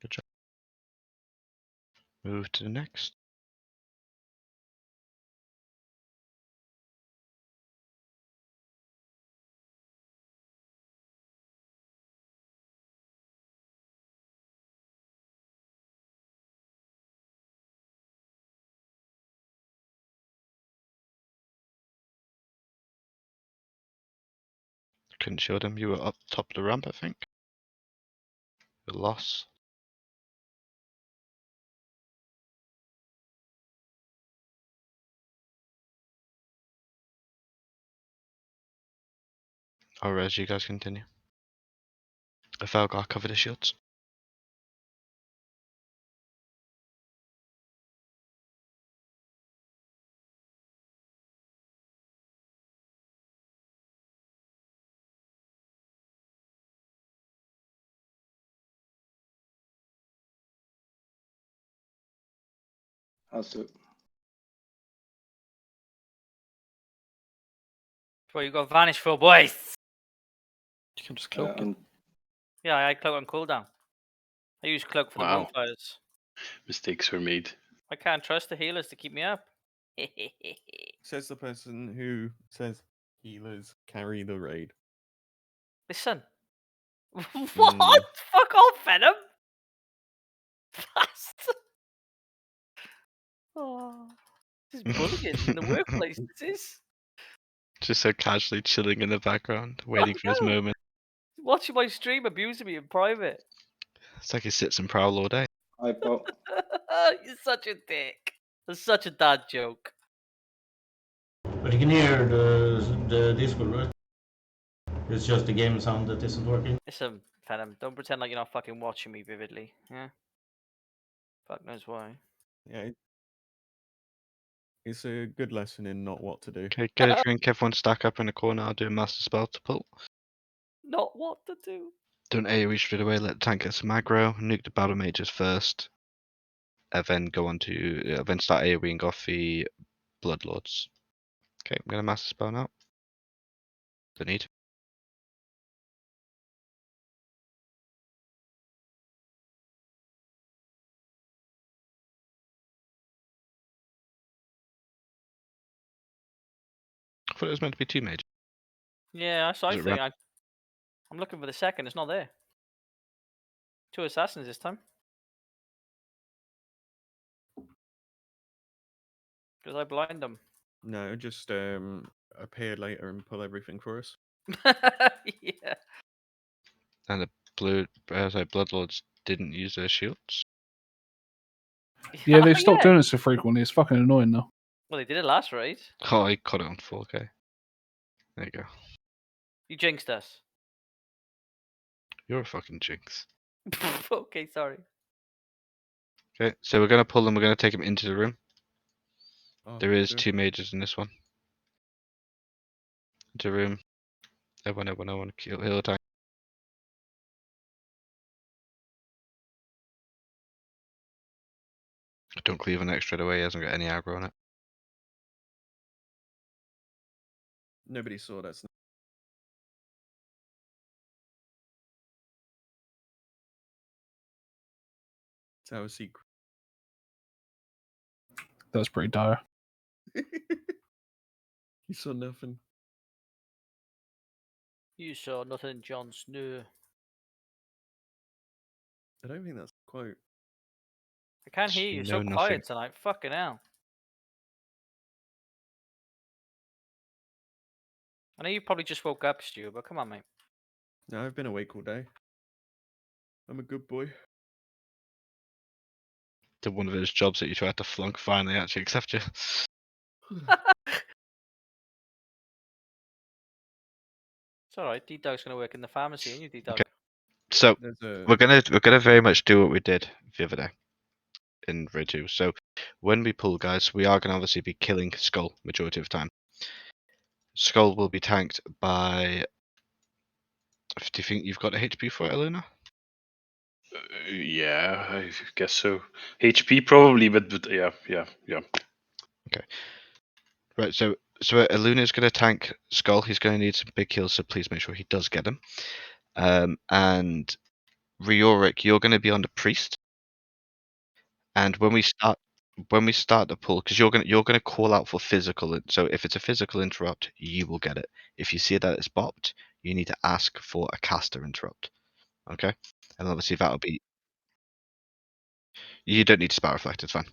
Good job. Move to the next. Couldn't shield him. You were up top of the ramp, I think. Good loss. Or as you guys continue. I fell, got cover the shields. Also, Well, you got vanish for boys. You can just cloak it. Yeah, I had cloak on cooldown. I use cloak for the Wow. bonfires. Mistakes were made. I can't trust the healers to keep me up. Says the person who says healers carry the raid. Listen. What? Fuck off, Venom. Fast. Oh, this is bullying in the workplace. This is. Just so casually chilling in the background, waiting for his know. moment. Watching my stream abusing me in private. It's like he sits and prowl all day. Hypo. You're such a dick. That's such a dad joke. But you can hear the Discord, right? It's just the game sound that isn't working. Listen, Venom, don't pretend like you're not fucking watching me vividly. Yeah. Fuck knows why. Yeah. It's a good lesson in not what to do. Okay, get a drink, everyone stack up in a corner, I'll do a master spell to pull. Not what to do. Don't AoE straight away, let the tank get some aggro, nuke the battle mages first, and then go on to, then start AoEing off the Bloodlords. Okay, I'm gonna master spell now. Don't need. thought it was meant to be 2 mages. Yeah, so I Is it think I'm looking for the second. It's not there. 2 assassins this time. Because I blind them. No, just appear later and pull everything for us. Yeah. And the Bloodlords didn't use their shields. Yeah, they've stopped Yeah. doing it so frequently. It's fucking annoying now. Well, they did it last raid. Oh, I caught it on 4K. There you go. You jinxed us. You're a fucking jinx. Okay, sorry. Okay, so we're gonna pull them. We're gonna take them into the room. Oh, There is good. 2 mages in this one. Into the room. Everyone, kill heal attack. Don't cleave an extra away. He hasn't got any aggro on it. Nobody saw that. It's our secret. That's pretty dire. You saw nothing. You saw nothing, Jon Snow. I don't think that's a quote. I can't hear you. So No, quiet nothing. tonight. Fucking hell. I know you probably just woke up, Stu, but come on, mate. No, I've been awake all day. I'm a good boy. Did one of those jobs that you tried to flunk finally actually accept you. It's alright. D-Dog's going to work in the pharmacy, ain't you, D-Dog? Okay. So we're gonna very much do what we did the other day in Raid 2. So when we pull, guys, we are gonna obviously be killing Skull majority of the time. Skull will be tanked by. Do you think you've got a HP for it, Elena? Yeah, I guess so. HP probably, but yeah. Okay. Right. So Eluna's gonna tank Skull. He's gonna need some big kills, so please make sure he does get them. And Riorik, you're gonna be on the priest. And when we start the pull, because you're gonna call out for physical. So if it's a physical interrupt, you will get it. If you see that it's bopped, you need to ask for a caster interrupt. Okay, and obviously that'll be. You don't need to spell reflect. It's fine.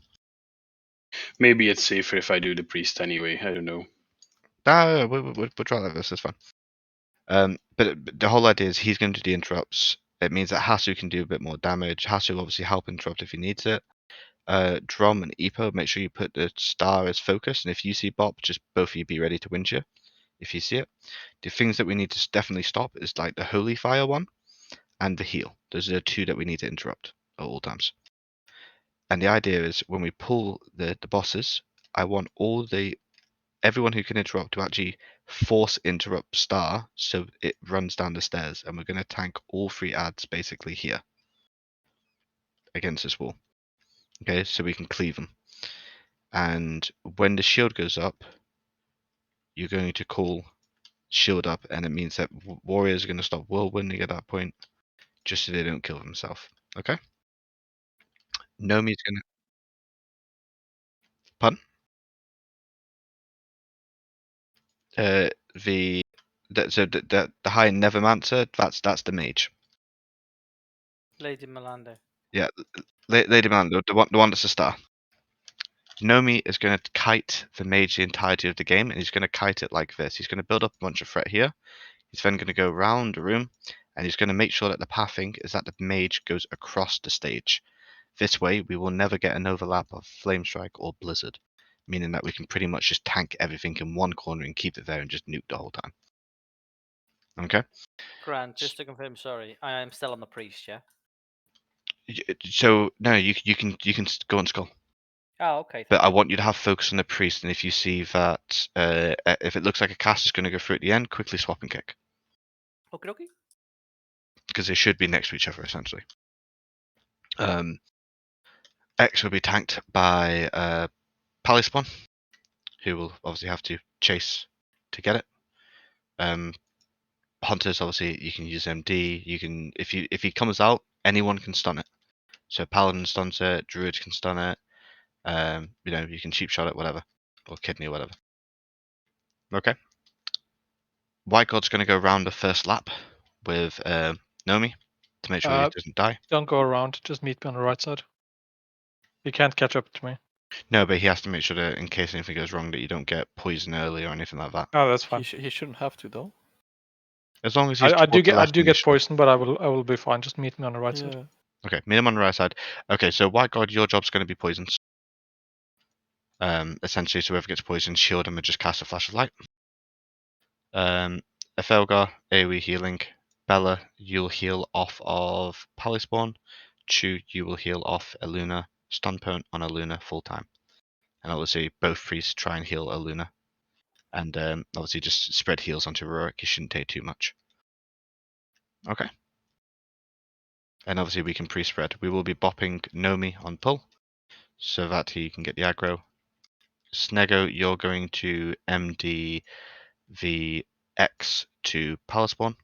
Maybe it's safer if I do the priest anyway. I don't know. No, we'll try like this. It's fine. But the whole idea is he's going to do the interrupts. It means that Hasu can do a bit more damage. Hasu will obviously help interrupt if he needs it. Drum and Epo, make sure you put the star as focus, and if you see Bop, just both of you be ready to winch you if you see it. The things that we need to definitely stop is like the Holy Fire one and the heal. Those are the 2 that we need to interrupt at all times. And the idea is when we pull the bosses, I want everyone who can interrupt to actually force interrupt star so it runs down the stairs, and we're going to tank all 3 ads basically here against this wall. Okay, so we can cleave them. And when the shield goes up, you're going to call shield up, and it means that warriors are going to stop whirlwinding at that point, just so they don't kill themselves. Okay? Nomi's going to. Pardon? The high Nevermancer, that's the mage. Lady Melanda. Yeah, Lady Melanda, the one that's a star. Nomi is going to kite the mage the entirety of the game, and he's going to kite it like this. He's going to build up a bunch of threat here. He's then going to go around the room, and he's going to make sure that the pathing is that the mage goes across the stage. This way, we will never get an overlap of Flame Strike or Blizzard, meaning that we can pretty much just tank everything in one corner and keep it there and just nuke the whole time. Okay? Grant, just to confirm, sorry, I am still on the priest, yeah? So, no, you can go on Skull. Oh, okay. But I want you to have focus on the priest, and if you see that if it looks like a cast is going to go through at the end, quickly swap and kick. Okie dokie. Because they should be next to each other, essentially. X will be tanked by Palispawn, who will obviously have to chase to get it. Hunters, obviously, you can use MD. You can if he comes out, anyone can stun it. So Paladin stuns it, Druid can stun it. You can cheap shot it, whatever, or kidney, or whatever. Okay. White God's going to go around the first lap with Nomi to make sure he doesn't die. Don't go around. Just meet me on the right side. You can't catch up to me. No, but he has to make sure that in case anything goes wrong, that you don't get poison early or anything like that. Oh, that's fine. He shouldn't have to though. As long as he's I do towards the get left poisoned, but I will be fine. Just meet me on the right side. Okay, meet him on the right side. Okay, so White God, your job's going to be poisons. Essentially, so whoever gets poisoned, shield him and just cast a flash of light. Ethelgar, AoE healing. Bella, you'll heal off of Palispawn. Chu, you will heal off Eluna. Stunpone on Eluna full time. And obviously, both priests try and heal Eluna. And obviously, just spread heals onto Rurik. It shouldn't take too much. Okay. And obviously, we can pre-spread. We will be bopping Nomi on pull so that he can get the aggro. Snego, you're going to MD the X to Palispawn.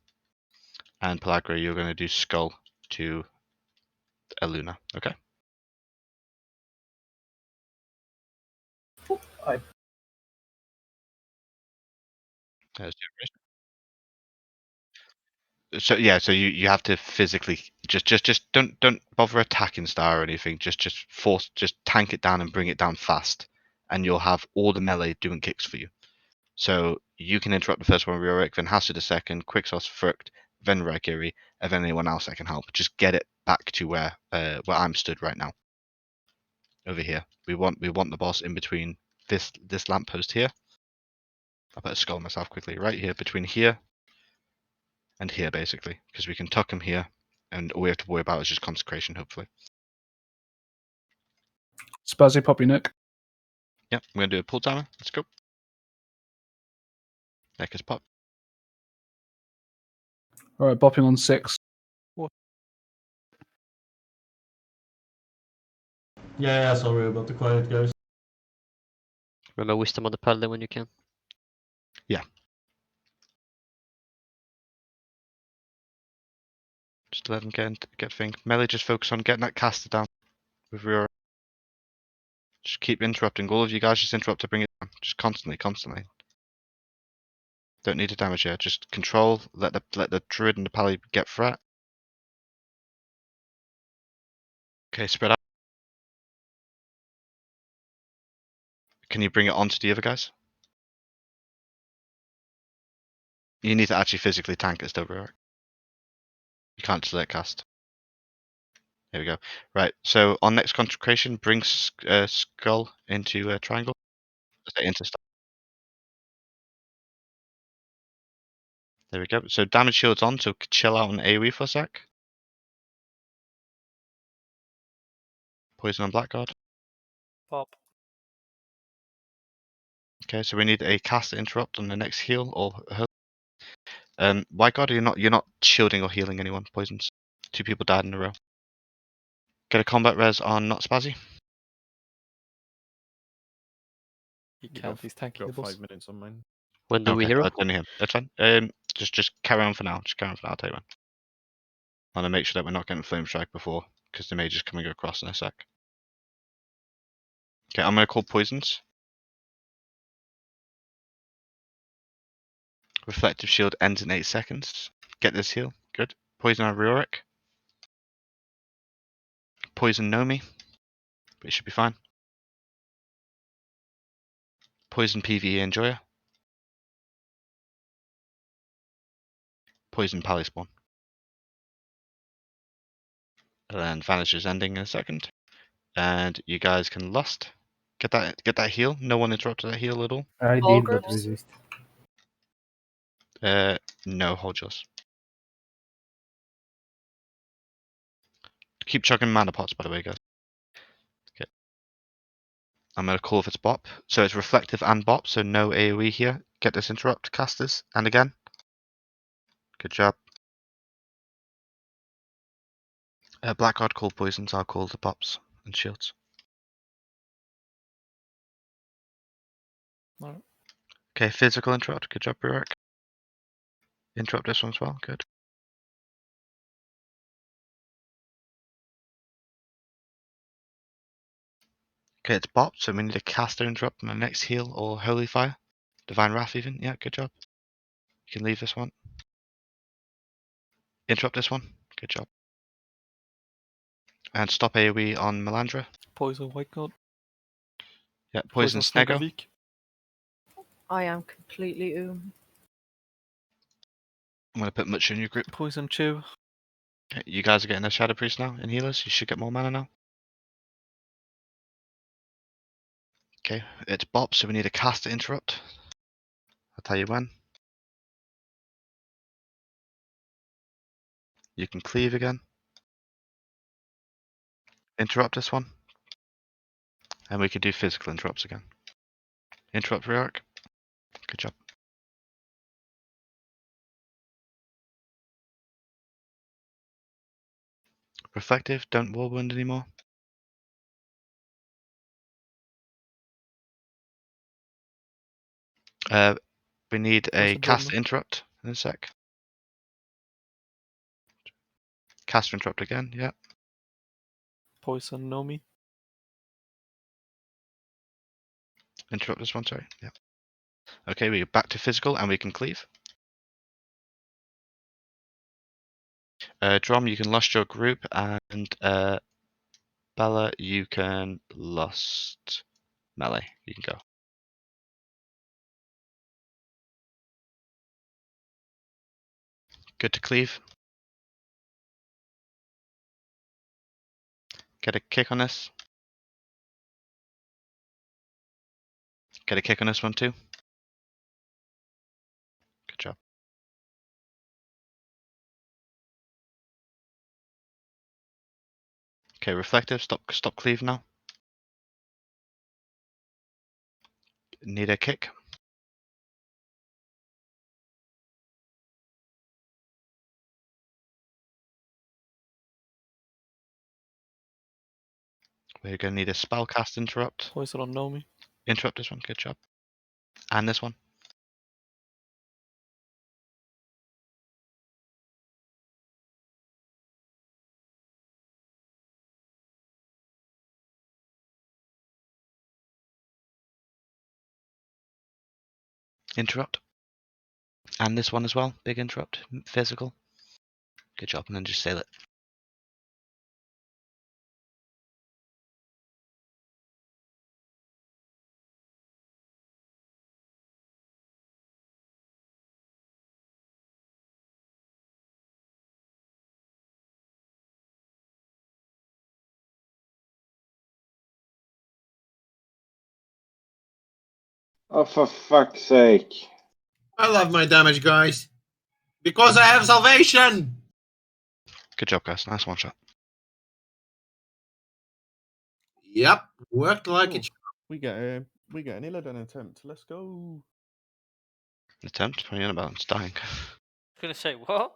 And Pelagro, you're going to do Skull to Eluna. Okay. So yeah, so you have to physically just don't bother attacking Star or anything. Just force, just tank it down and bring it down fast, and you'll have all the melee doing kicks for you. So you can interrupt the first one, Riorik, then Hasu the second, Quicksource, Fruct, then Raikiri, and then anyone else that can help. Just get it back to where I'm stood right now. Over here, we want the boss in between this lamppost here. I better skull myself quickly. Right here, between here and here, basically, because we can tuck him here, and all we have to worry about is just consecration, hopefully. Spazzy, pop your neck. Yep, I'm going to do a pull timer. Let's go. Neck is pop. All right, bopping on 6. Yeah, sorry about the quiet, guys. Remember wisdom on the paladin when you can. Yeah. Just let him get thing. Melee, just focus on getting that caster down with your. Just keep interrupting. All of you guys just interrupt to bring it down. Just constantly. Don't need to damage here. Just control. Let the druid and the pally get threat. Okay, spread out. Can you bring it onto the other guys? You need to actually physically tank it still, Rurik. You can't just let it cast. There we go. Right, so on next consecration, bring Skull into triangle. Into stuff. There we go. So damage shield's on, so chill out on AoE for a sec. Poison on Blackguard. Pop. Okay, so we need a cast interrupt on the next heal or heal. White Guard, you're not shielding or healing anyone. Poisons. 2 people died in a row. Get a combat res on not Spazzy. He can't. He's tanking the boss. 5 minutes on mine. When do we Okay, hero? I'll turn him. That's fine. Just carry on for now. Just carry on for now. I'll tell you when. I want to make sure that we're not getting flame strike before, because the mage is coming across in a sec. Okay, I'm gonna call poisons. Reflective shield ends in 8 seconds. Get this heal. Good. Poison on Riorik. Poison Nomi. But it should be fine. Poison PvE Enjoyer. Poison Palispawn. And then Vanish is ending in a second. And you guys can lust. Get that heal. No one interrupted that heal at all. I All did, but groups? resist. No, hold yours. Keep chugging mana pots, by the way, guys. Okay. I'm going to call if it's bop. So it's reflective and bop, so no AoE here. Get this interrupt, casters, and again. Good job. Blackguard call poisons, I'll call the pops and shields. Alright. Okay, physical interrupt. Good job, Rurik. Interrupt this one as well. Good. Okay, it's bop, so we need a caster interrupt on the next heal or holy fire. Divine Wrath even. Yeah, good job. You can leave this one. Interrupt this one. Good job. And stop AoE on Melandra. Poison White God. Yeah, poison Snego. Snegavik. I am completely I'm going to put Much in your group. Poison Chew. Okay, you guys are getting a Shadow Priest now in healers. You should get more mana now. Okay, it's Bop, so we need a cast to interrupt. I'll tell you when. You can cleave again. Interrupt this one. And we can do physical interrupts again. Interrupt rearc. Good job. Reflective, don't whirlwind anymore. We need a Poison cast Dortmund. interrupt in a sec. Cast interrupt again, yeah. Poison Nomi. Interrupt this one, sorry. Yeah. Okay, we're back to physical and we can cleave. Drum, you can lost your group, and Bella, you can lost melee. You can go. Good to cleave. Get a kick on this. Get a kick on this one too. Good job. Okay, reflective. Stop cleave now. Need a kick. We're going to need a spellcast interrupt. Poison on Nomi. Interrupt this one. Good job. And this one. Interrupt. And this one as well. Big interrupt. Physical. Good job. And then just sail it. Oh, for fuck's sake. I love my damage, guys. Because I have salvation! Good job, guys. Nice one shot. Yep, worked like it. We get an Illidan attempt. Let's go. Attempt? What are you on about? It's dying. I was gonna say what?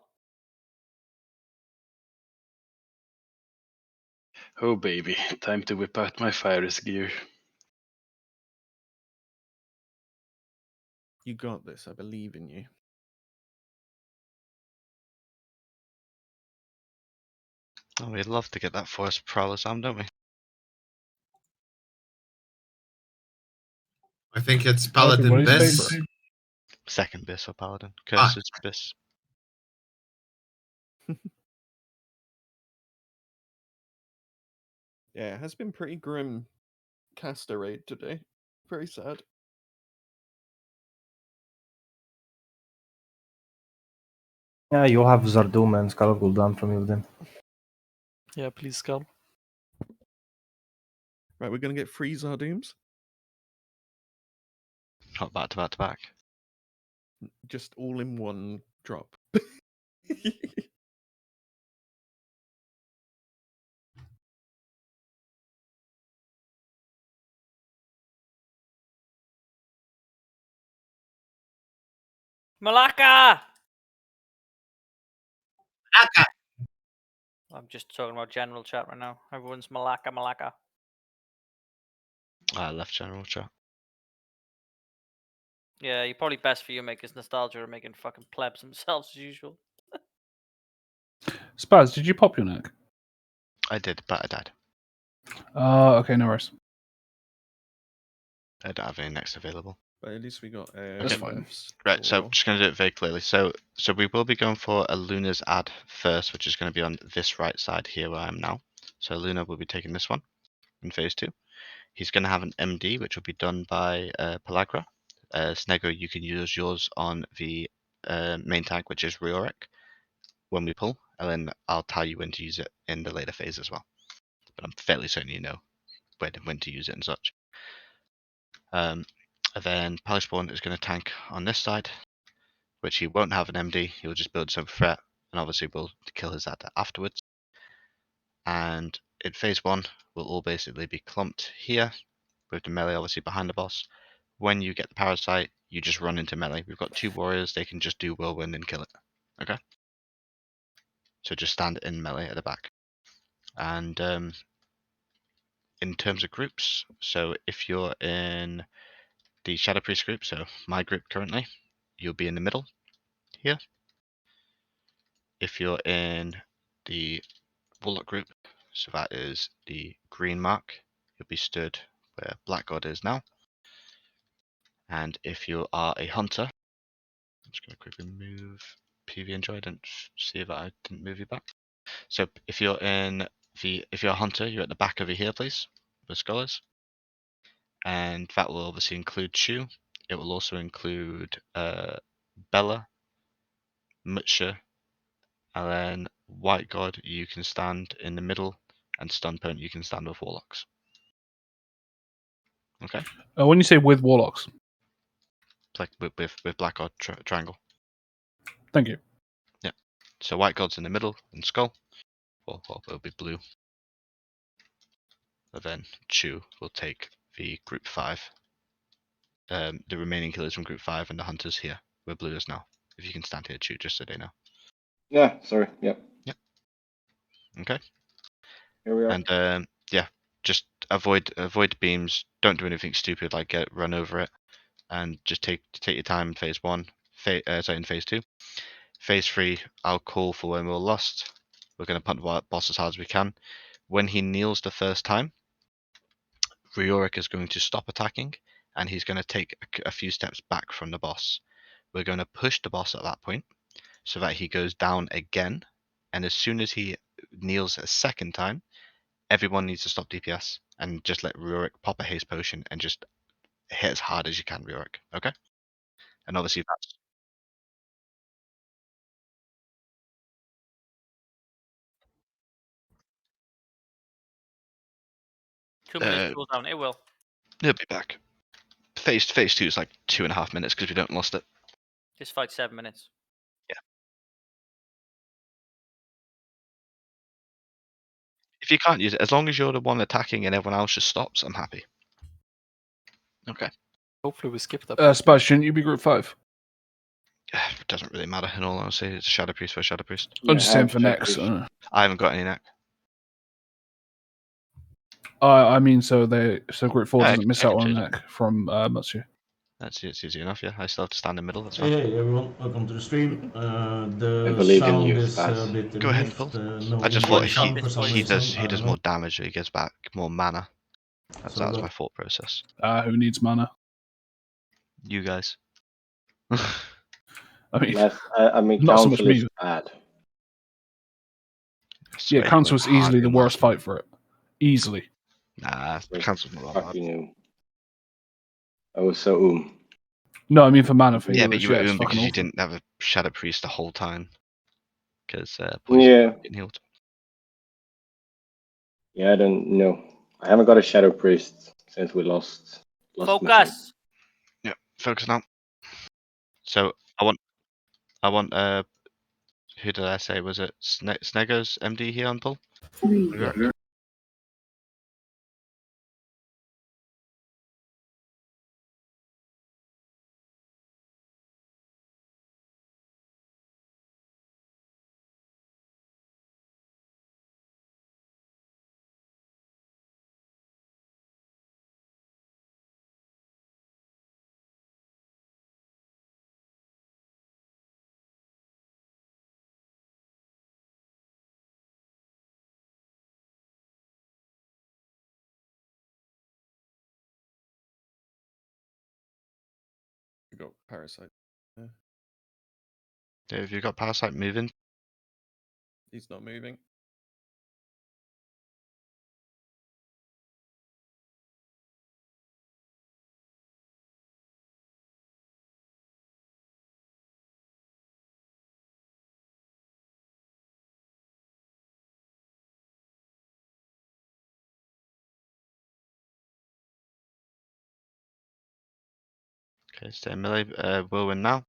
Oh baby, time to whip out my Fires gear. You got this. I believe in you. Oh, we'd love to get that Forest Prowler Sam, don't we? I think it's Paladin, Paladin what is Biss. favorite? Second Biss or Paladin. Curses Biss. Yeah, it has been pretty grim caster raid today. Very sad. Yeah, you'll have Zardum and Skull Gul'dan from you then. Yeah, please, Skull. Right, we're gonna get 3 Zardooms. Not back to back to back. Just all in one drop. Malacca! I'm just talking about general chat right now. Everyone's Malacca, Malacca. Left general chat. Yeah, you're probably best for you, mate, because Nostalgia are making fucking plebs themselves as usual. Spaz, did you pop your neck? I did, but I died. Okay, no worries. I don't have any next available. But at least we got That's fine. Right, so just going to do it very clearly. So we will be going for a Luna's ad first, which is going to be on this right side here where I am now. So Luna will be taking this one in phase 2. He's going to have an MD, which will be done by Pelagra. Snego, you can use yours on the main tank, which is Rioric, when we pull, and then I'll tell you when to use it in the later phase as well. But I'm fairly certain you know when to use it and such. And then Palispawn is going to tank on this side, which he won't have an MD. He'll just build some threat, and obviously we'll kill his ad afterwards. And in phase 1, we'll all basically be clumped here, with the melee obviously behind the boss. When you get the parasite, you just run into melee. We've got 2 warriors, they can just do whirlwind and kill it. Okay? So just stand in melee at the back. And in terms of groups, so if you're in the Shadow Priest group, so my group currently, you'll be in the middle here. If you're in the Warlock group, so that is the green mark, you'll be stood where Black God is now. And if you are a hunter, I'm just going to quickly move PV Enjoy. I didn't see that I didn't move you back. So if you're a hunter, you're at the back over here, please, with scholars. And that will obviously include Chu. It will also include Bella, Mutsha, and then White God, you can stand in the middle, and Stun Opponent, you can stand with Warlocks. Okay? When you say with Warlocks. It's like with Black God triangle. Thank you. Yeah. So White God's in the middle, and Skull. Well, it'll be blue. And then Chu will take the group 5. The remaining killers from group 5 and the hunters here. We're blue as now. If you can stand here, Chu, just so they know. Yeah, sorry. Yep. Yep. Okay. Here we are. And yeah, just avoid beams. Don't do anything stupid like run over it, and just take your time in phase 1. In phase 2. Phase 3, I'll call for when we're lost. We're going to punt the boss as hard as we can. When he kneels the first time, Rioric is going to stop attacking, and he's going to take a few steps back from the boss. We're going to push the boss at that point, so that he goes down again, and as soon as he kneels a second time, everyone needs to stop DPS and just let Rioric pop a haste potion and just hit as hard as you can, Rioric. Okay? And obviously that's... Two minutes cooldown, it will. He'll be back. Phase 2 is like 2.5 minutes because we don't lost it. This fight's 7 minutes. Yeah. If you can't use it, as long as you're the one attacking and everyone else just stops, I'm happy. Okay. Hopefully we skip that. Spice, shouldn't you be group 5? It doesn't really matter in all honesty. It's Shadow Priest for Shadow Priest. I'm just saying for next. I haven't got any neck. I mean, so group 4 Yeah, doesn't miss I out can on change a neck from Matsu. That's easy enough, yeah. I still have to stand in the middle, that's fine. Hey everyone, welcome to the stream. I The believe in sound you, is a Spaz. bit Go ahead, diminished. Phil. No I just thought invoice for some he reason. does more damage, so he gets back more mana. That was my thought process. Who needs mana? You guys. I mean, Not so much Council is me. bad. Yeah, Council was easily the worst fight for it. Easily. Nah, Council's not that bad. Fucking I was so No, I mean for mana for Yeah, you. but you were it's because fucking you awful. didn't have a Shadow Priest the whole time. Because Yeah. getting healed. Yeah, I don't know. I haven't got a Shadow Priest since we lost Focus! Yeah, focus now. So I want who did I say? Was it Snego's MD here on pull? Yeah. got Parasite. Yeah. Have you got Parasite moving? He's not moving. Okay, stay melee. Will win now.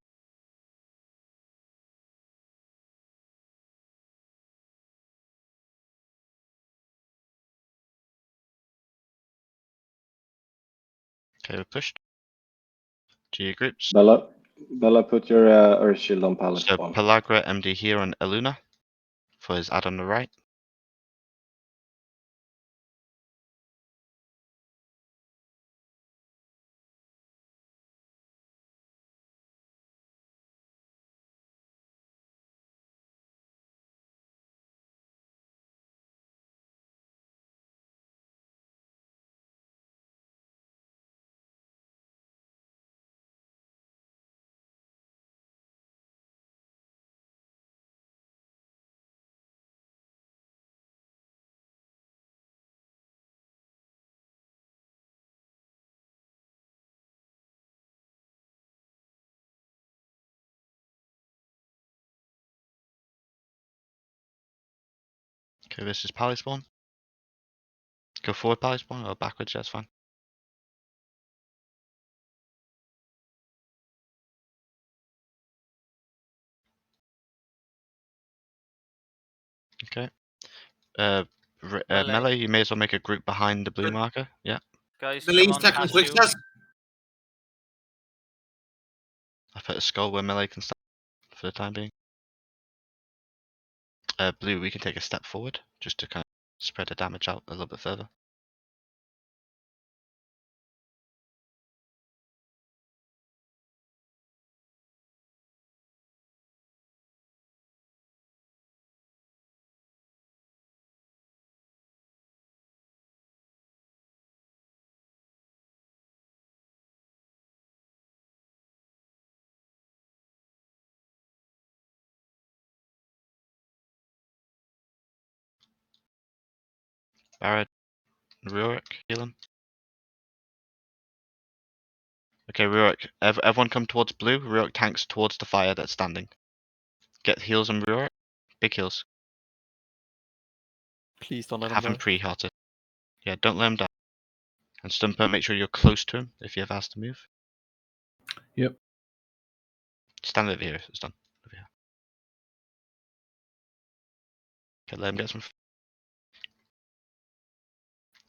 Okay, we're pushed. To your groups. Bella, put your Earth Shield on Palace So spawn. Pellagra, MD here, and Eluna for his add on the right. Okay, this is Pally spawn. Go forward, Pally spawn, or backwards, that's fine. Okay. Melee, you may as well make a group behind the blue marker. Yeah. Guys, The come lead on, second quick Hasu. test. I put a skull where melee can start for the time being. Blue, we can take a step forward just to kind of spread the damage out a little bit further. Barrett, Rurik, heal him. Okay, Rurik, everyone come towards blue. Rurik tanks towards the fire that's standing. Get heals on Rurik. Big heals. Please don't let him Have him die. pre-hearted. Yeah, don't let him die. And Stumper, make sure you're close to him if you ever has to move. Yep. Stand over here, it's done. Over here. Okay, let him get some.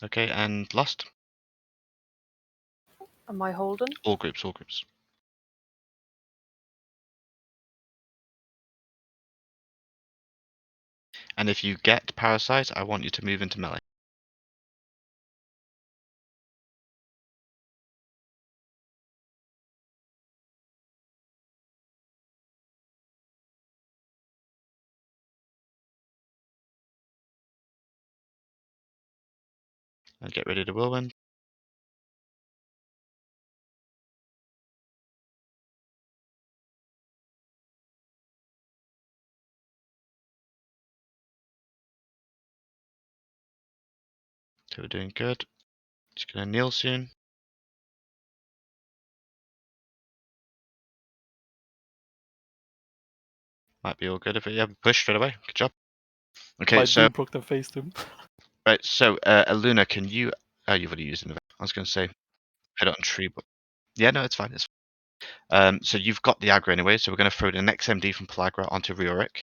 Okay, and lost. Am I holding? All groups, all groups. And if you get Parasite, I want you to move into melee. And get ready to whirlwind. So we're doing good. Just gonna kneel soon. Might be all good if we have a push straight away. Good job. Okay, My so Doom proc then faced him. right, so Eluna, can you? Oh, you've already used an event. I was gonna say, head on tree, but yeah, no, it's fine. It's fine. So you've got the aggro anyway. So we're gonna throw the next MD from Pellagra onto Rurik.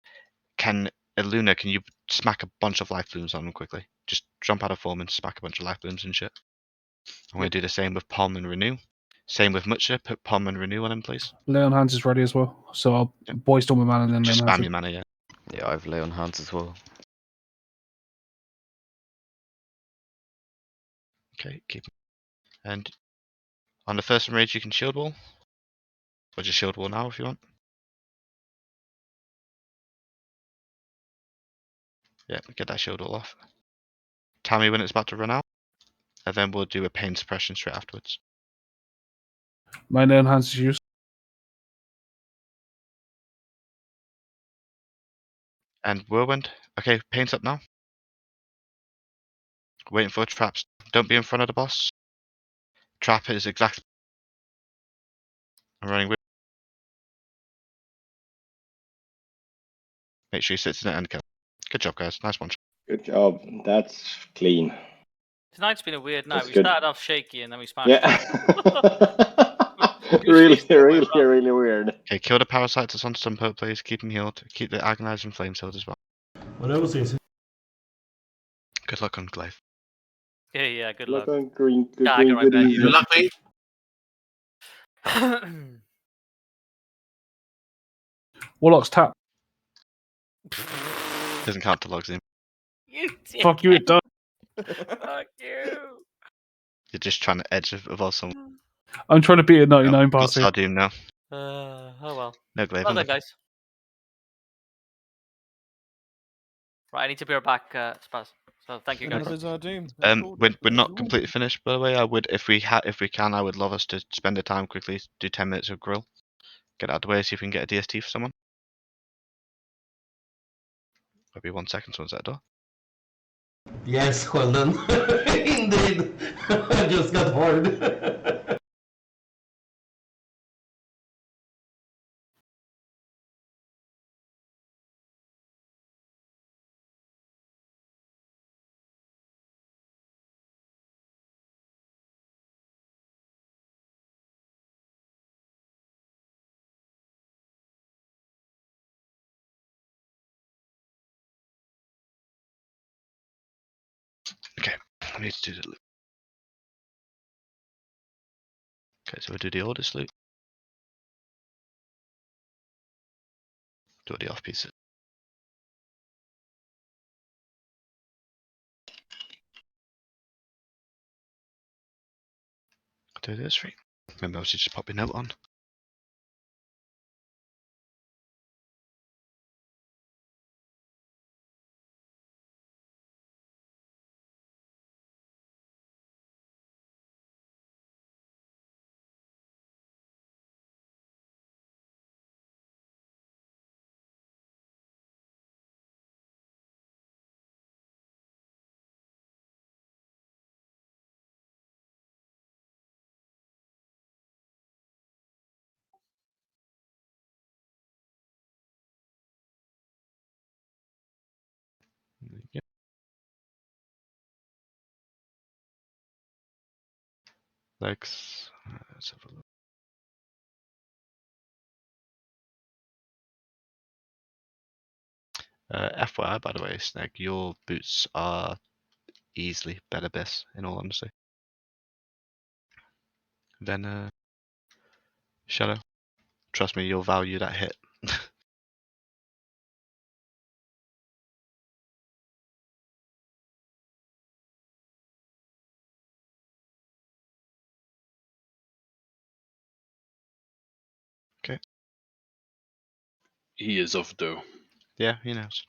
Can Eluna? Can you smack a bunch of life blooms on them quickly? Just jump out of form and smack a bunch of life blooms and shit. I'm gonna do the same with Palm and Renew. Same with Mucha. Put Palm and Renew on him, please. Lay on Hands is ready as well. So I'll Boy Storm my mana and then Just Lay on spam Hands. your mana, yeah. Yeah, I've Lay on Hands as well. Okay, keep. And on the first enrage, you can shield wall. Or just shield wall now if you want. Yeah, get that shield wall off. Tell me when it's about to run out. And then we'll do a pain suppression straight afterwards. My Lay on Hands is used. And Whirlwind. Okay, paint's up now. Waiting for traps. Don't be in front of the boss. Trap is exactly. I'm running with. Make sure he sits in it and kill. Good job, guys. Nice one. Good job. That's clean. Tonight's been a weird night. That's We good. started off shaky and then we smashed. Yeah. Usually really, it's the other way really, around. really weird. Okay, kill the parasites that's on stun poke, please. Keep him healed. Keep the agonizing flames healed as well. Well, that was easy. Good luck on Glaive. Yeah, good Look luck. on green, good, Dagger green, right good, there. easy. Good luck, mate. Warlock's tap. Doesn't count to logs in. You Fuck you, it does. Fuck you. You're just trying to edge above someone. I'm trying to beat a 99 Got party. Sardoom now. Oh well. No Glaive. Well done, guys. Right, I need to be right back, Spaz. So thank you, guys. Another Zardoom. We're not completely finished, by the way. I would, if we can, I would love us to spend the time quickly, do 10 minutes of grill, get out of the way, see if we can get a DST for someone. Maybe 1 second. Someone's at the door. Yes, well done. Indeed. I just got hard. Okay, I need to do the loop. Okay, so we'll do the oldest loop. Do the off pieces. Do this right. Remember, I should just pop your note on. Yep. Legs. Let's have a look. FYI, by the way, Snag, your boots are easily better best, in all honesty. Then Shadow. Trust me, you'll value that hit. Okay. He is off though. Yeah, he knows.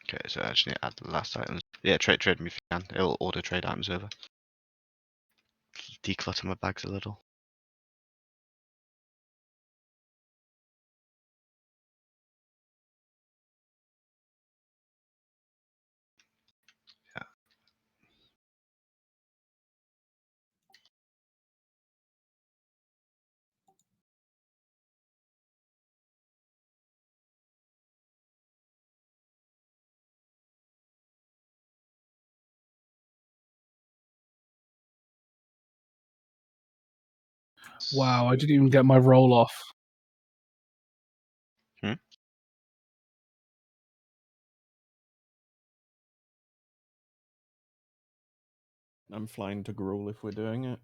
Okay, so I just need to add the last items. Yeah, trade me if you can. It'll auto trade items over. Declutter my bags a little. Yeah. Wow, I didn't even get my roll off. Hmm? I'm flying to Gruul if we're doing it.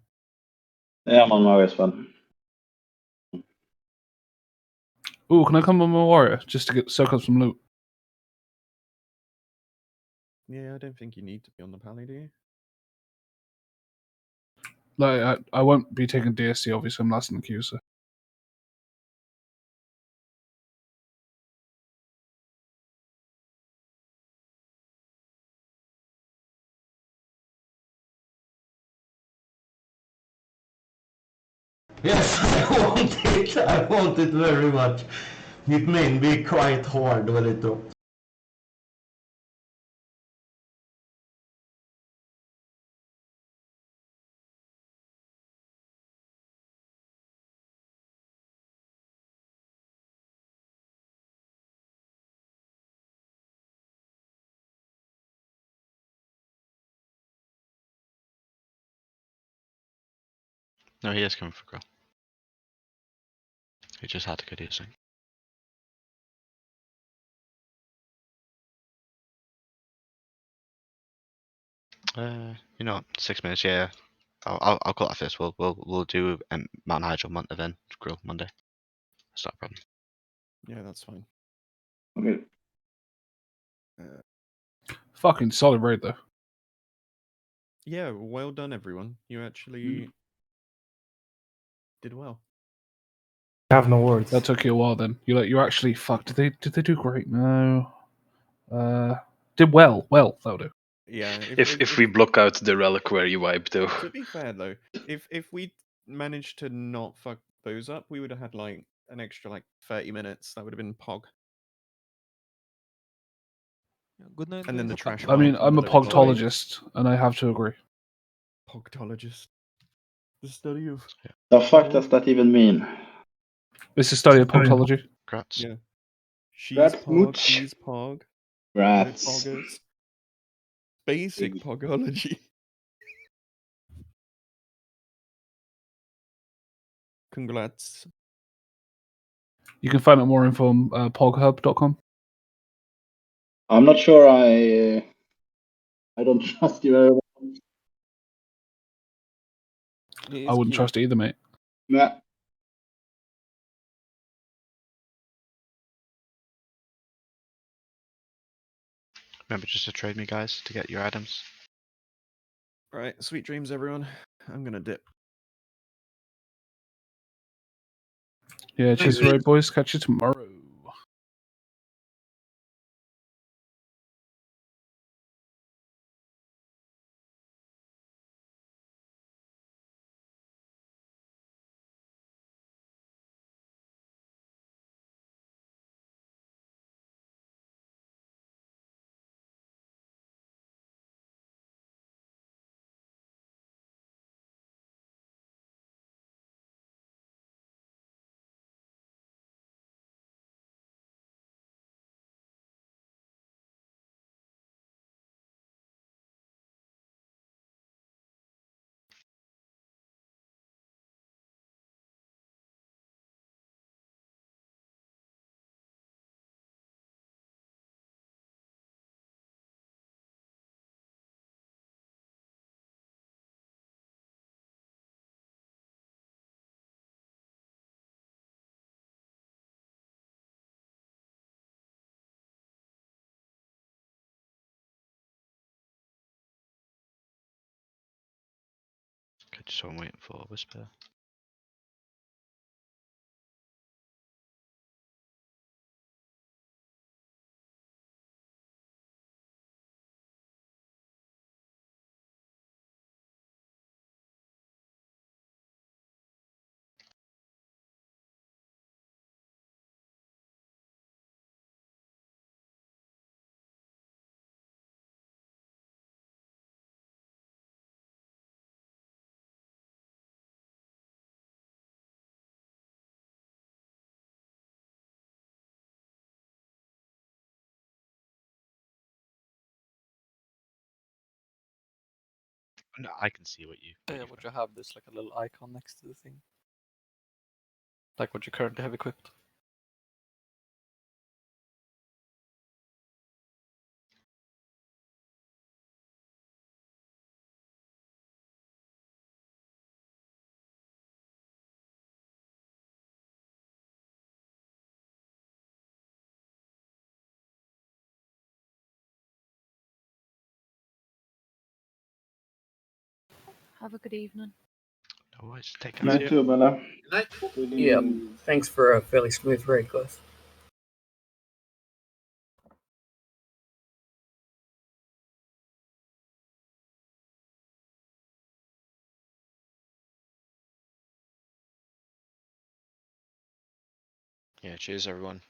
Yeah, I'm on my way as well. Ooh, can I come on my warrior just to soak up some loot? Yeah, I don't think you need to be on the pally, do you? Like, I won't be taking DSC, obviously, I'm last in the queue, so. Yes, I want it. I want it very much. It may be quite hard when it drops. No, he is coming for Grill. He just had to go do something. You know what? 6 minutes. Yeah, I'll call that first. We'll do Mountain Hydro month then Grill Monday. That's not a problem. Yeah, that's fine. Okay. Fucking solid raid though. Yeah, well done, everyone. You actually did well. I have no words. That took you a while then. You actually fuck. Did they do great? No. Did well. That'll do. Yeah. If we block out the reliquary wipe though. To be fair though, if we managed to not fuck those up, we would have had like an extra like 30 minutes. That would have been Pog. Good night. And then the guys. trash. I mean, wipe on I'm the a living room. pogtologist, and I have to agree. Pogtologist. The study of. The fuck does that even mean? It's a study of pogtology. Grats. Yeah. She's Grats, Pog. Mooch. He's Pog. Grats. We're Poggers. Basic Pogology. Congrats. You can find out more info on poghub.com. I'm not sure I don't trust you very much. I wouldn't trust either, mate. Nah. Remember just to trade me, guys, to get your items. Alright, sweet dreams, everyone. I'm gonna dip. Yeah, cheers for the raid, boys. Catch you tomorrow. Okay, just what I'm waiting for. Whisper. No, I can see what you. Yeah, would you have this like a little icon next to the thing? Like what you currently have equipped? Have a good evening. No worries. Take Good night too, Bella. Yeah, thanks for a fairly smooth raid, Cliff. Yeah, cheers everyone.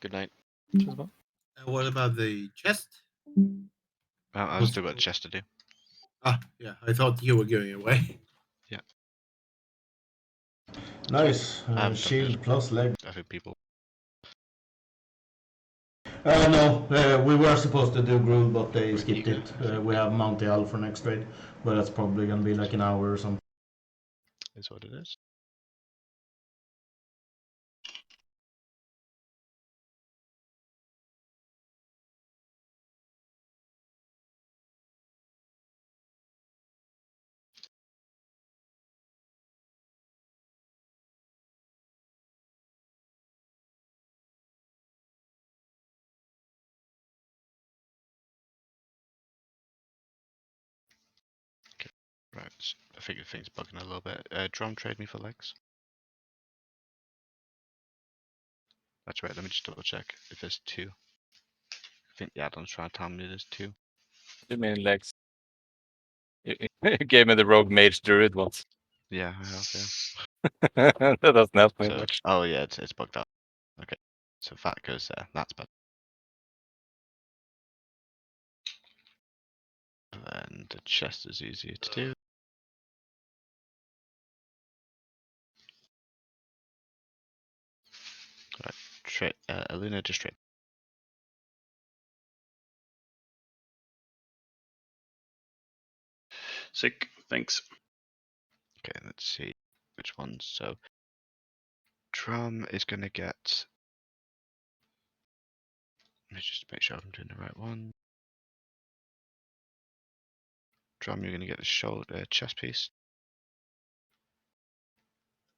Good night. What about the chest? I've still got chest to do. Ah, yeah. I thought you were going away. Yeah. Nice. I haven't done Shield it. plus leg. I think people. No, we were supposed to do Gruul, but they skipped it. We have Mount Al for next trade, but that's probably gonna be like an hour or something. Is what it is. Right. I think the thing's bugging a little bit. Drum trade me for legs. That's right. Let me just double check if there's two. I think the add-on's trying to tell me there's two. Too many legs. You gave me the rogue mage druid once. Yeah, I have. Yeah. That doesn't help me So, much. oh yeah, it's bugged out. Okay. So that goes there. That's better. And the chest is easier to do. Right. Aluna, just trade. Sick. Thanks. Okay, let's see which ones. So, Drum is going to get. Let me just make sure I'm doing the right one. Drum, you're going to get the shoulder chest piece.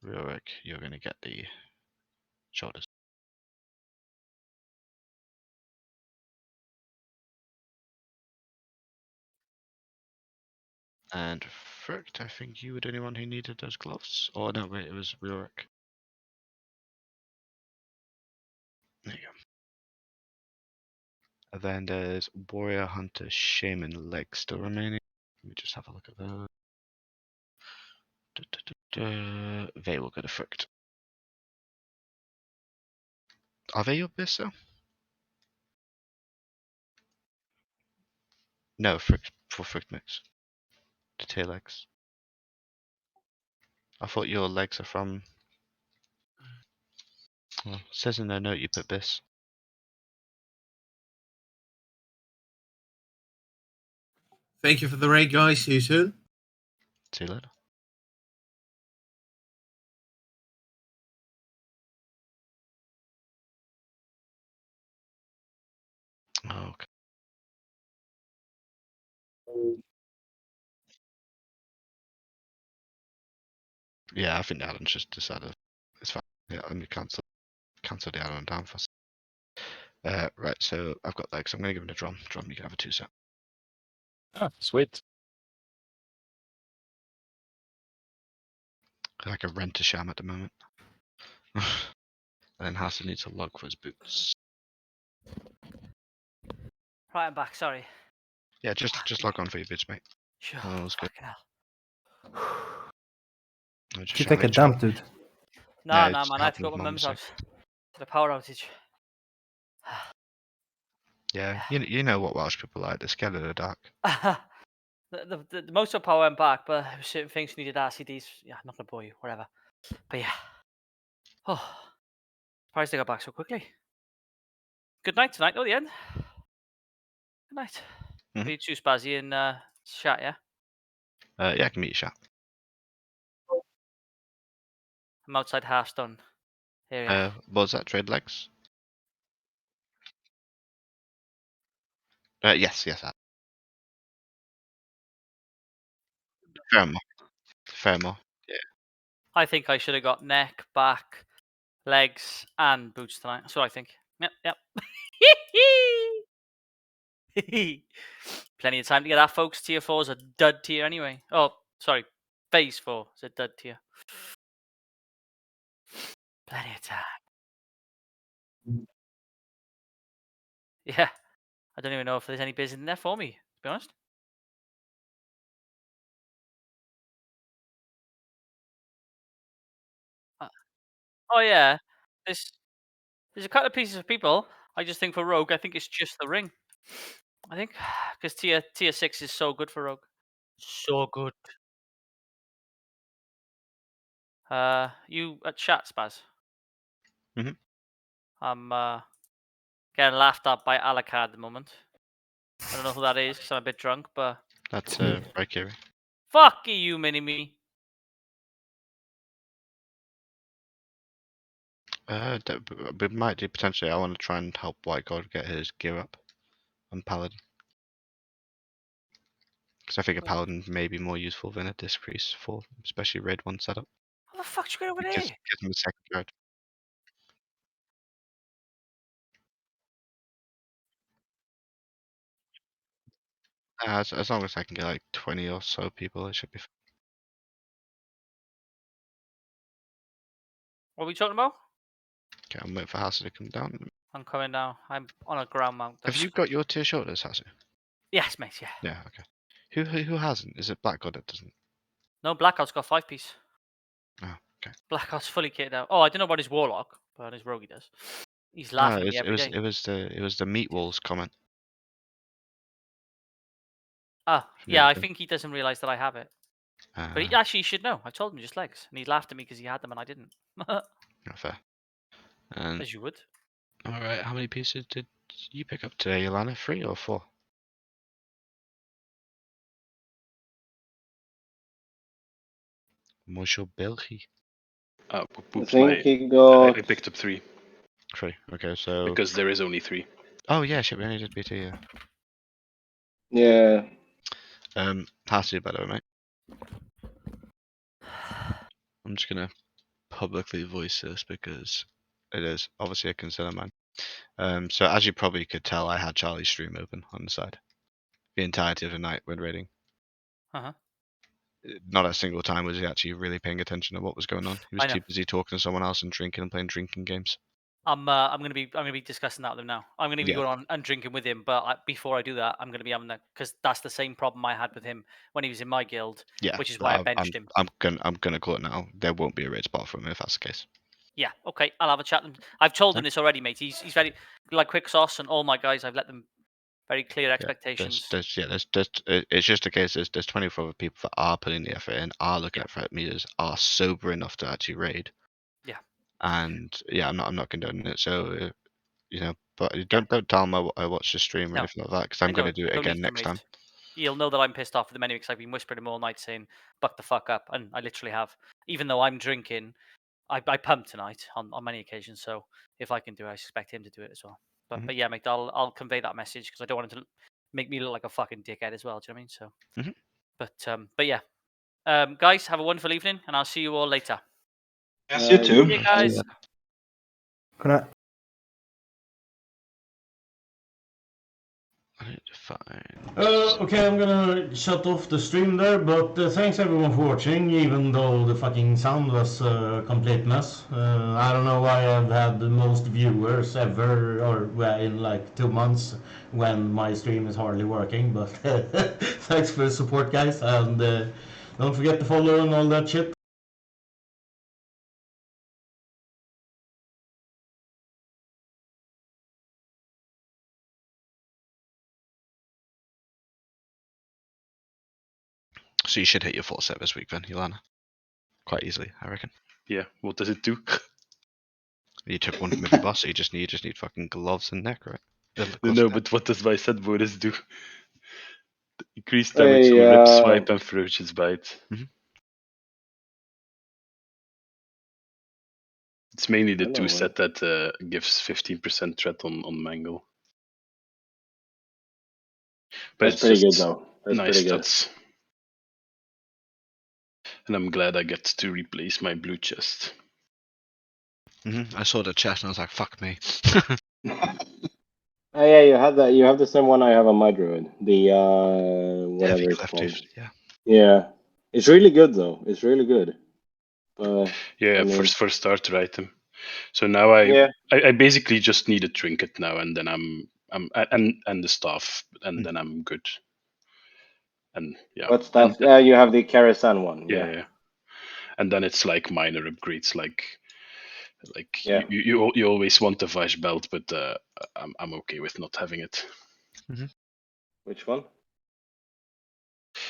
Rurik, you're going to get the shoulders. And Frict, I think you were the only one who needed those gloves. Oh no, wait, it was Rurik. There you go. And then there's Warrior, Hunter, Shaman, Leg still remaining. Let me just have a look at those. They will go to Frict. Are they your best though? No, Frict for Frict mix. The tail legs. I thought your legs are from. Well, it says in their note you put this. Thank you for the raid, guys. See you soon. See you later. Okay. Yeah, I think the add-on's just decided. It's fine. Yeah, let me cancel the add-on down first. Right, so I've got legs. I'm gonna give him a drum. Drum, you can have a 2-set. Ah, sweet. Like a rent-a-sham at the moment. And then Hassan needs a lug for his boots. Right, I'm back. Sorry. Yeah, just log on for your boots, mate. Sure. Oh, that's good. Fucking hell. You take a dump, dude. No, man. I had to go to my mum's house. To the power outage. Yeah, you know what Welsh people like. They're scared of the dark. the most of the power went back, but there were certain things needed RCDs. Yeah, I'm not gonna bore you, whatever. But yeah. Oh, surprised they got back so quickly. Good night tonight, though, the end. Good night. Mhm. Be too spazzy and chat, yeah? Yeah, I can meet you, chat. I'm outside Hearthstone area. What was that? Trade legs? Yes. Fair more. Yeah. I think I should have got neck, back, legs, and boots tonight. That's what I think. Yep. Plenty of time to get that, folks. Tier 4 is a dud tier anyway. Oh, sorry. Phase 4 is a dud tier. Plenty of time. Yeah. I don't even know if there's any biz in there for me, to be honest. Oh, yeah. This There's a couple of pieces of people. I just think for Rogue, I think it's just the ring. I think because tier 6 is so good for Rogue. So good. You at chat, Spaz? Mhm. I'm getting laughed at by Alakad at the moment. I don't know who that is because I'm a bit drunk, but That's Valkyrie. fuck you, mini-me. We might do potentially. I want to try and help White God get his gear up on Paladin. Because I think a Paladin may be more useful than a Disc Priest for especially Raid 1 setup. How the fuck did you get over It there? gives him a second guard. As long as I can get like 20 or so people, it should be fine. What are we talking about? Okay, I'm waiting for Hasu to come down. I'm coming now. I'm on a ground mount. Have you got your tier shoulders, Hasu? Yes, mate, yeah. Yeah, okay. Who hasn't? Is it Black God that doesn't? No, Blackout's got 5-piece. Oh, okay. Blackout's fully kitted out. Oh, I don't know about his Warlock, but on his Rogue he does. He's No, laughing at me every day. it was the meat walls comment. Ah, from the yeah, I other day. think he doesn't realise that I have it. But he Ah, actually should know. I told him just legs, and he laughed at me because he had them and I didn't. not fair. And As you would. all right, how many pieces did you pick up today, Ilana? 3 or 4? Monsieur Belgi. I Oops, think he got. I picked up 3. 3. Okay, so Because there is only 3. oh yeah, shit, we only did BT. Yeah. Yeah. Hasu, by the way, mate. I'm just gonna publicly voice this because it is obviously a concern of mine. So as you probably could tell, I had Charlie's stream open on the side the entirety of the night when raiding. Uh-huh. Not a single time was he actually really paying attention to what was going on. He was I know. too busy talking to someone else and drinking and playing drinking games. I'm gonna be discussing that with him now. I'm gonna be Yeah. going on and drinking with him, but before I do that, I'm gonna be having that because that's the same problem I had with him when he was in my guild. Yeah, Which is why I benched him. I'm gonna call it now. There won't be a raid spot for him if that's the case. Yeah, okay, I'll have a chat. I've told him this already, mate. He's very like Quick Sauce and all my guys. I've let them very clear expectations. It's just a case. There's 24 other people that are putting the effort in, are looking at threat meters, are sober enough to actually raid. Yeah. And yeah, I'm not condoning it. So you know, but don't tell him I watched the stream or No, anything like that because I'm gonna do it don't again need to, next mate. time. He'll know that I'm pissed off with him anyway because I've been whispering him all night saying "buck the fuck up," and I literally have. Even though I'm drinking, I pump tonight on many occasions. So if I can do it, I expect him to do it as well. But Mhm. yeah, mate, I'll convey that message because I don't want him to make me look like a fucking dickhead as well. Do you know what I mean? So, Mhm. but yeah, guys, have a wonderful evening, and I'll see you all later. Yes, you too. See you guys. Good night. I need to find. Okay, I'm gonna shut off the stream there, but thanks everyone for watching, even though the fucking sound was a complete mess. I don't know why I've had the most viewers ever, or well, in like 2 months, when my stream is hardly working, but thanks for the support, guys, and don't forget to follow and all that shit. So you should hit your full set this week then, Ilana. Quite easily, I reckon. Yeah, what does it do? You took one from every boss, so you just need fucking gloves and neck, right? No, but what does my set bonus do? Increased damage on rip, swipe, and ferocious bite. It's mainly the I know 2 what. set that gives 15% threat on Mangle. But That's it's pretty just good though. That's nice pretty good. stats. And I'm glad I get to replace my blue chest. I saw the chest and I was like, fuck me. Oh yeah, you had that. You have the same one I have on my druid. The whatever Heavy it's cleft called. tooth, yeah. Yeah, it's really good though. It's really good. Yeah, I mean, for starter item. So now I basically just need a trinket now, and then I'm and the staff, and then I'm good. And yeah. what stuff? Yeah, you have the Karasan one. Yeah. And then it's like minor upgrades, like Like Yeah. you always want the Vice belt, but I'm okay with not having it. Which one?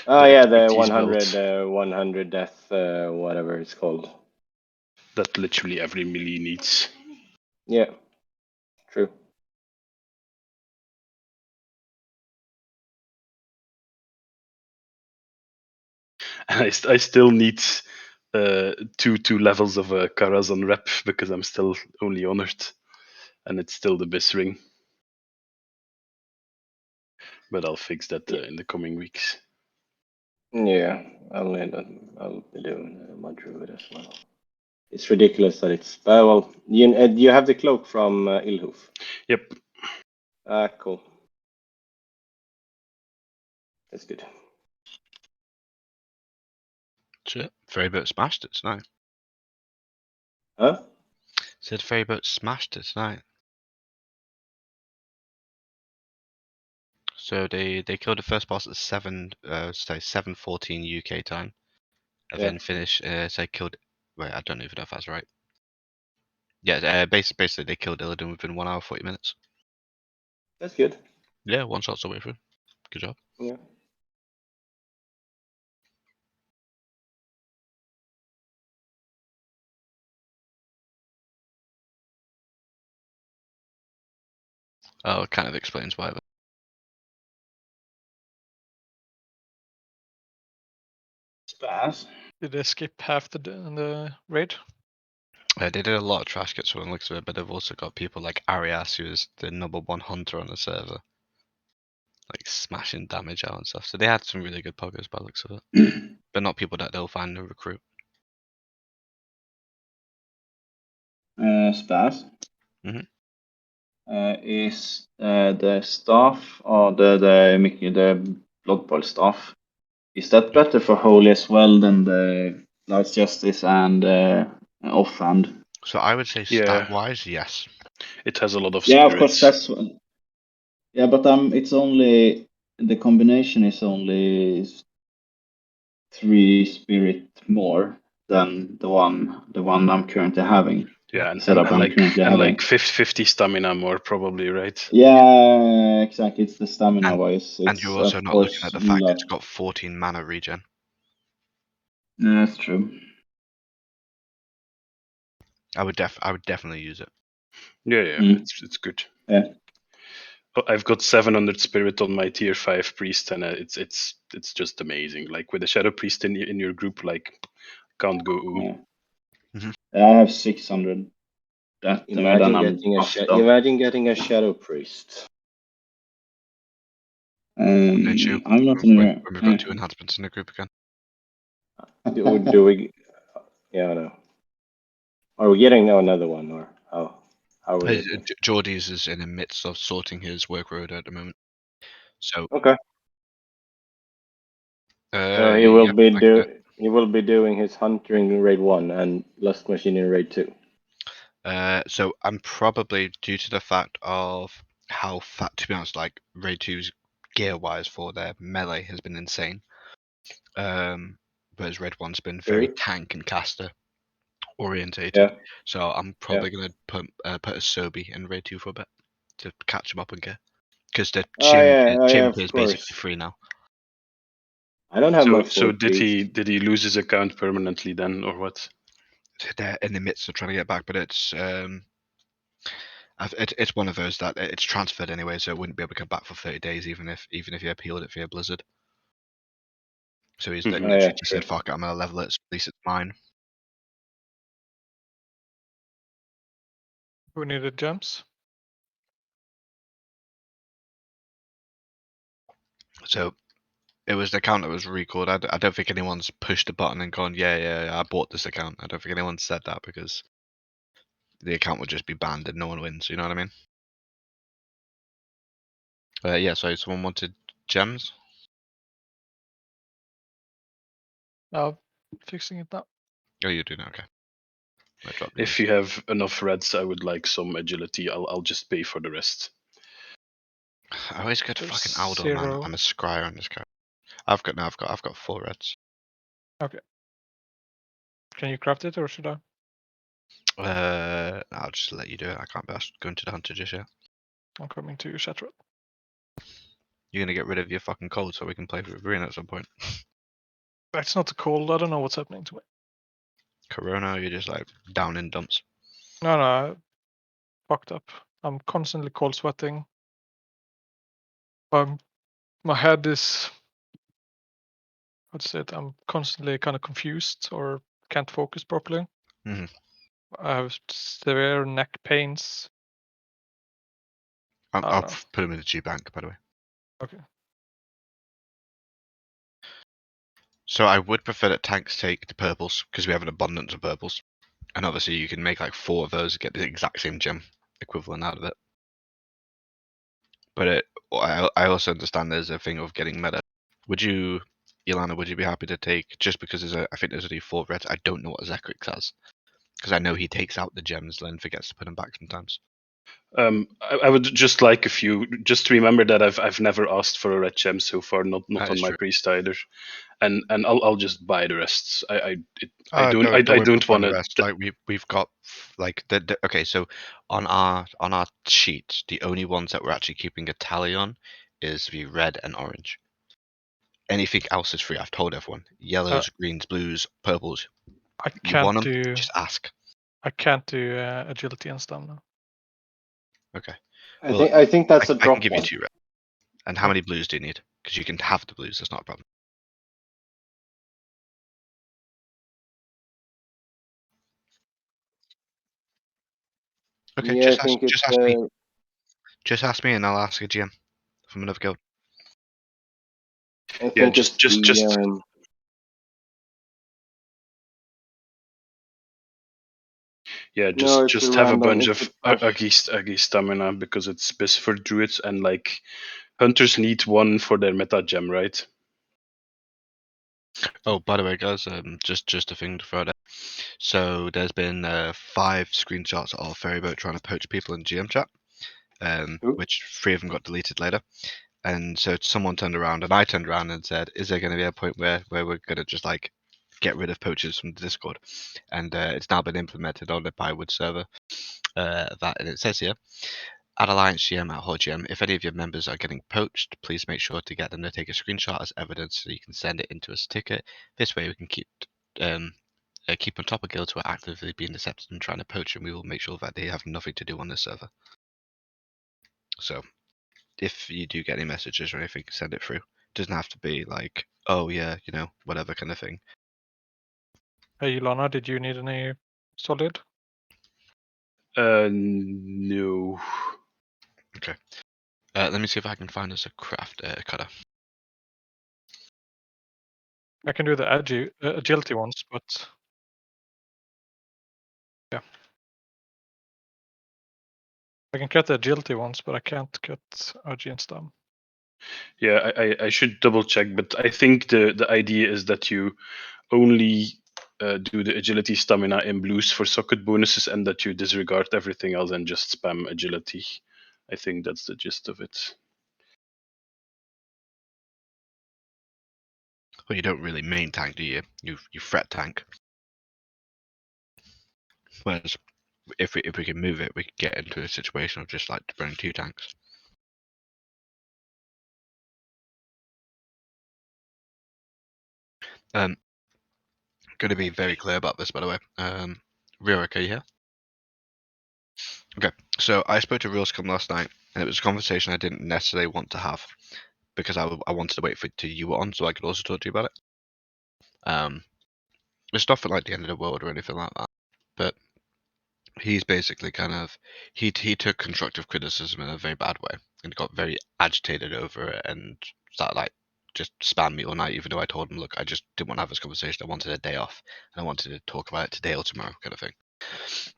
Oh yeah, the expertise 100, belt 100 death, whatever it's called. that literally every melee needs. Yeah, true. And I still need two levels of Karazhan rep because I'm still only honored, and it's still the Bis ring. But I'll fix that in the coming weeks. Yeah, I'll be doing my druid as well. It's ridiculous that it's. Well, you have the cloak from Ilhuf. Yep. Ah, cool. That's good. Shit. Ferryboat smashed it tonight. Huh? Said Ferryboat smashed it tonight. So they killed the first boss at 7:14 UK time, and Yeah. then finished. So killed. Wait, I don't even know if that's right. Yeah, basically they killed Illidan within 1 hour 40 minutes. That's good. Yeah, one shot's away through. Good job. Yeah. Oh, it kind of explains why. Spaz. Did they skip half the raid? They did a lot of trash kits from the looks of it, but they've also got people like Arias, who is the #1 hunter on the server, like smashing damage out and stuff. So they had some really good poggers by the looks of it, but not people that they'll find to recruit. Spaz. Mhm. Is the staff or the Blood Bowl staff, is that better for Holy as well than the Light Justice and Offhand? So I would say stat-wise, yes. It has a lot of Yeah, of course, spirits. that's one. Yeah, but it's only the combination is only 3 spirit more than the one I'm currently having. Yeah, and Setup I'm currently having. like 50 stamina more probably, right? Yeah, exactly. It's the stamina wise. And It's you're also of not looking course at the fact lot. it's got 14 mana regen. Yeah, that's true. I would definitely use it. Yeah, Mm. it's good. Yeah. I've got 700 spirit on my tier 5 priest, and it's just amazing. Like with a shadow priest in your group, like can't go. Yeah. I have 600. That then I'm buffed up. Imagine getting a shadow priest. I'm not in when we've got 2 enhancements in the group again. Do we? Yeah, I know. Are we getting another one, or how are we looking? Geordie's is in the midst of sorting his workload at the moment. So Okay. So he will be doing his hunter in raid 1 and lust machine in raid 2. So I'm probably, due to the fact of how fat, to be honest, like raid 2's gear wise for their melee has been insane. Whereas raid 1's been very tank and caster orientated. Yeah. So I'm probably gonna put a Sobi in raid 2 for a bit to catch him up in gear, because the chimp is basically free now. I don't have my So 4 did he lose his account permanently then, or what? They're in the midst of trying to get back, but it's one of those that it's transferred anyway, so it wouldn't be able to come back for 30 days, even if you appealed it via Blizzard. So he's literally just said, "Fuck it, I'm gonna level it. At least it's mine." Who needed gems? So it was the account that was recalled. I don't think anyone's pushed the button and gone, yeah, I bought this account. I don't think anyone said that, because the account would just be banned and no one wins. You know what I mean? Yeah. So someone wanted gems. Fixing it now. Oh, you do now. Okay. If you have enough reds, I would like some agility. I'll just pay for the rest. I always go to There's fucking Aldor, man. 0. I'm a scryer on this guy. I've got 4 reds. Okay. Can you craft it, or should I? I'll just let you do it. I can't be asked going to the hunter just yet. I'm coming to you, Shattered. You're gonna get rid of your fucking cold so we can play with Arena at some point. It's not cold. I don't know what's happening to me. Corona, you're just like down in dumps. No, I fucked up. I'm constantly cold sweating. My head is. What's it? I'm constantly kind of confused or can't focus properly. Mm-hmm. I have severe neck pains. I'll put him in the G bank, by the way. Okay. So I would prefer that tanks take the purples because we have an abundance of purples, and obviously you can make like 4 of those and get the exact same gem equivalent out of it. But I also understand there's a thing of getting meta. Would you, Ilana? Would you be happy to take just because I think there's only 4 reds? I don't know what Zekrix has because I know he takes out the gems then forgets to put them back sometimes. I would just like a few. Just remember that I've never asked for a red gem so far, not on my priest either, and I'll just buy the rest. I don't want to. Like we've got like okay. So on our sheet, the only ones that we're actually keeping a tally on is the red and orange. Anything else is free. I've told everyone. Yellows, greens, blues, purples. You want them? Just ask. I can't do agility and stamina. Okay. I think that's a I drop. can give you 2 red. And how many blues do you need? Because you can have the blues. That's not a problem. Okay, Yeah, just I think just ask me. Just ask me, and I'll ask a GM from another guild. I think just Yeah, No, just it's have a random. bunch It's of a Agi stamina because it's best for druids, and like hunters need 1 for their meta gem, right? Oh, by the way, guys, just a thing to throw out. So there's been 5 screenshots of Ferryboat trying to poach people in GM chat, which 3 of them got deleted later. And so someone turned around, and I turned around and said, "Is there going to be a point where we're going to just like get rid of poachers from the Discord?" And it's now been implemented on the Pywood server. And it says here, at Alliance GM at HoGM, if any of your members are getting poached, please make sure to get them to take a screenshot as evidence so you can send it into us ticket. This way we can keep on top of guilds who are actively being deceptive and trying to poach, and we will make sure that they have nothing to do on this server. So if you do get any messages or anything, send it through. It doesn't have to be like, oh yeah, whatever kind of thing. Hey, Ilana, did you need any solid? No. Okay. Let me see if I can find us a craft cutter. I can do the agility ones, but yeah. I can cut the agility ones, but I can't cut RG and stam. Yeah, I should double check, but I think the idea is that you only do the agility stamina in blues for socket bonuses, and that you disregard everything else and just spam agility. I think that's the gist of it. Well, you don't really main tank, do you? You fret tank. Whereas if we can move it, we can get into a situation of just like running 2 tanks. Going to be very clear about this, by the way. Riorik, are you here? Okay, so I spoke to Realscom last night, and it was a conversation I didn't necessarily want to have because I wanted to wait for you were on so I could also talk to you about it. It's not for like the end of the world or anything like that, but he's basically kind of he took constructive criticism in a very bad way and got very agitated over it and started like just spam me all night, even though I told him, look, I just didn't want to have this conversation. I wanted a day off and I wanted to talk about it today or tomorrow, kind of thing.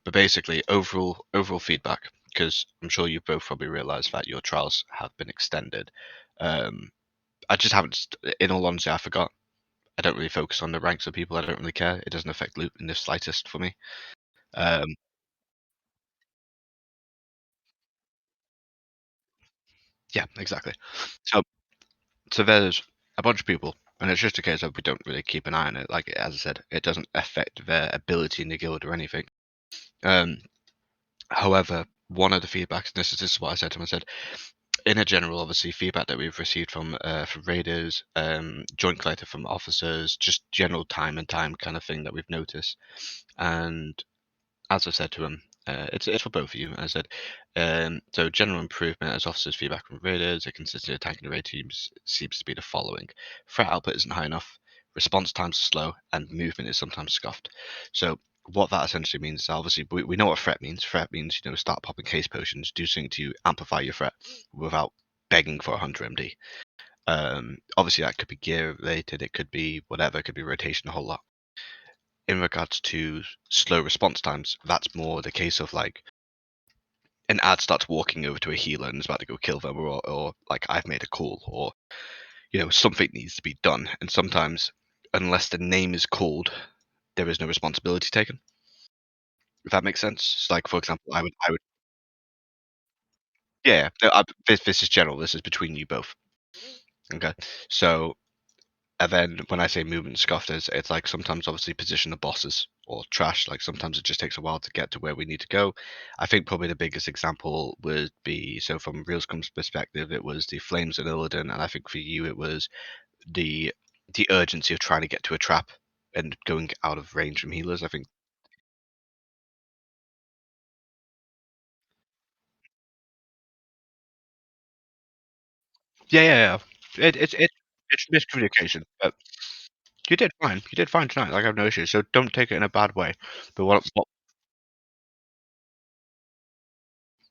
But basically, overall feedback, because I'm sure you've both probably realised that your trials have been extended. I just haven't, in all honesty, I forgot. I don't really focus on the ranks of people. I don't really care. It doesn't affect loot in the slightest for me. Yeah, exactly. So there's a bunch of people, and it's just a case of we don't really keep an eye on it. Like as I said, it doesn't affect their ability in the guild or anything. However, one of the feedbacks, and this is what I said to him. I said, in a general, obviously, feedback that we've received from raiders, joint collective from officers, just general time kind of thing that we've noticed. And as I said to him, it's for both of you. I said, so general improvement as officers' feedback from raiders, a consistently attacking the raid teams seems to be the following: threat output isn't high enough, response times are slow, and movement is sometimes scuffed. So what that essentially means is, obviously, we know what threat means. Threat means, start popping case potions, do something to amplify your threat without begging for 100 MD. Obviously, that could be gear related, it could be whatever, it could be rotation, a whole lot. In regards to slow response times, that's more the case of like an ad starts walking over to a healer and is about to go kill them, or like I've made a call, or something needs to be done. And sometimes, unless the name is called, there is no responsibility taken. If that makes sense. So like, for example, I would yeah. This is general. This is between you both. Okay. So, and then when I say movement scuffed, it's like sometimes obviously position the bosses or trash. Like sometimes it just takes a while to get to where we need to go. I think probably the biggest example would be, so from Realscom's perspective, it was the flames in Illidan, and I think for you it was the urgency of trying to get to a trap and going out of range from healers. I think. Yeah. It's miscommunication, but you did fine. You did fine tonight. Like, I have no issues. So don't take it in a bad way. But what?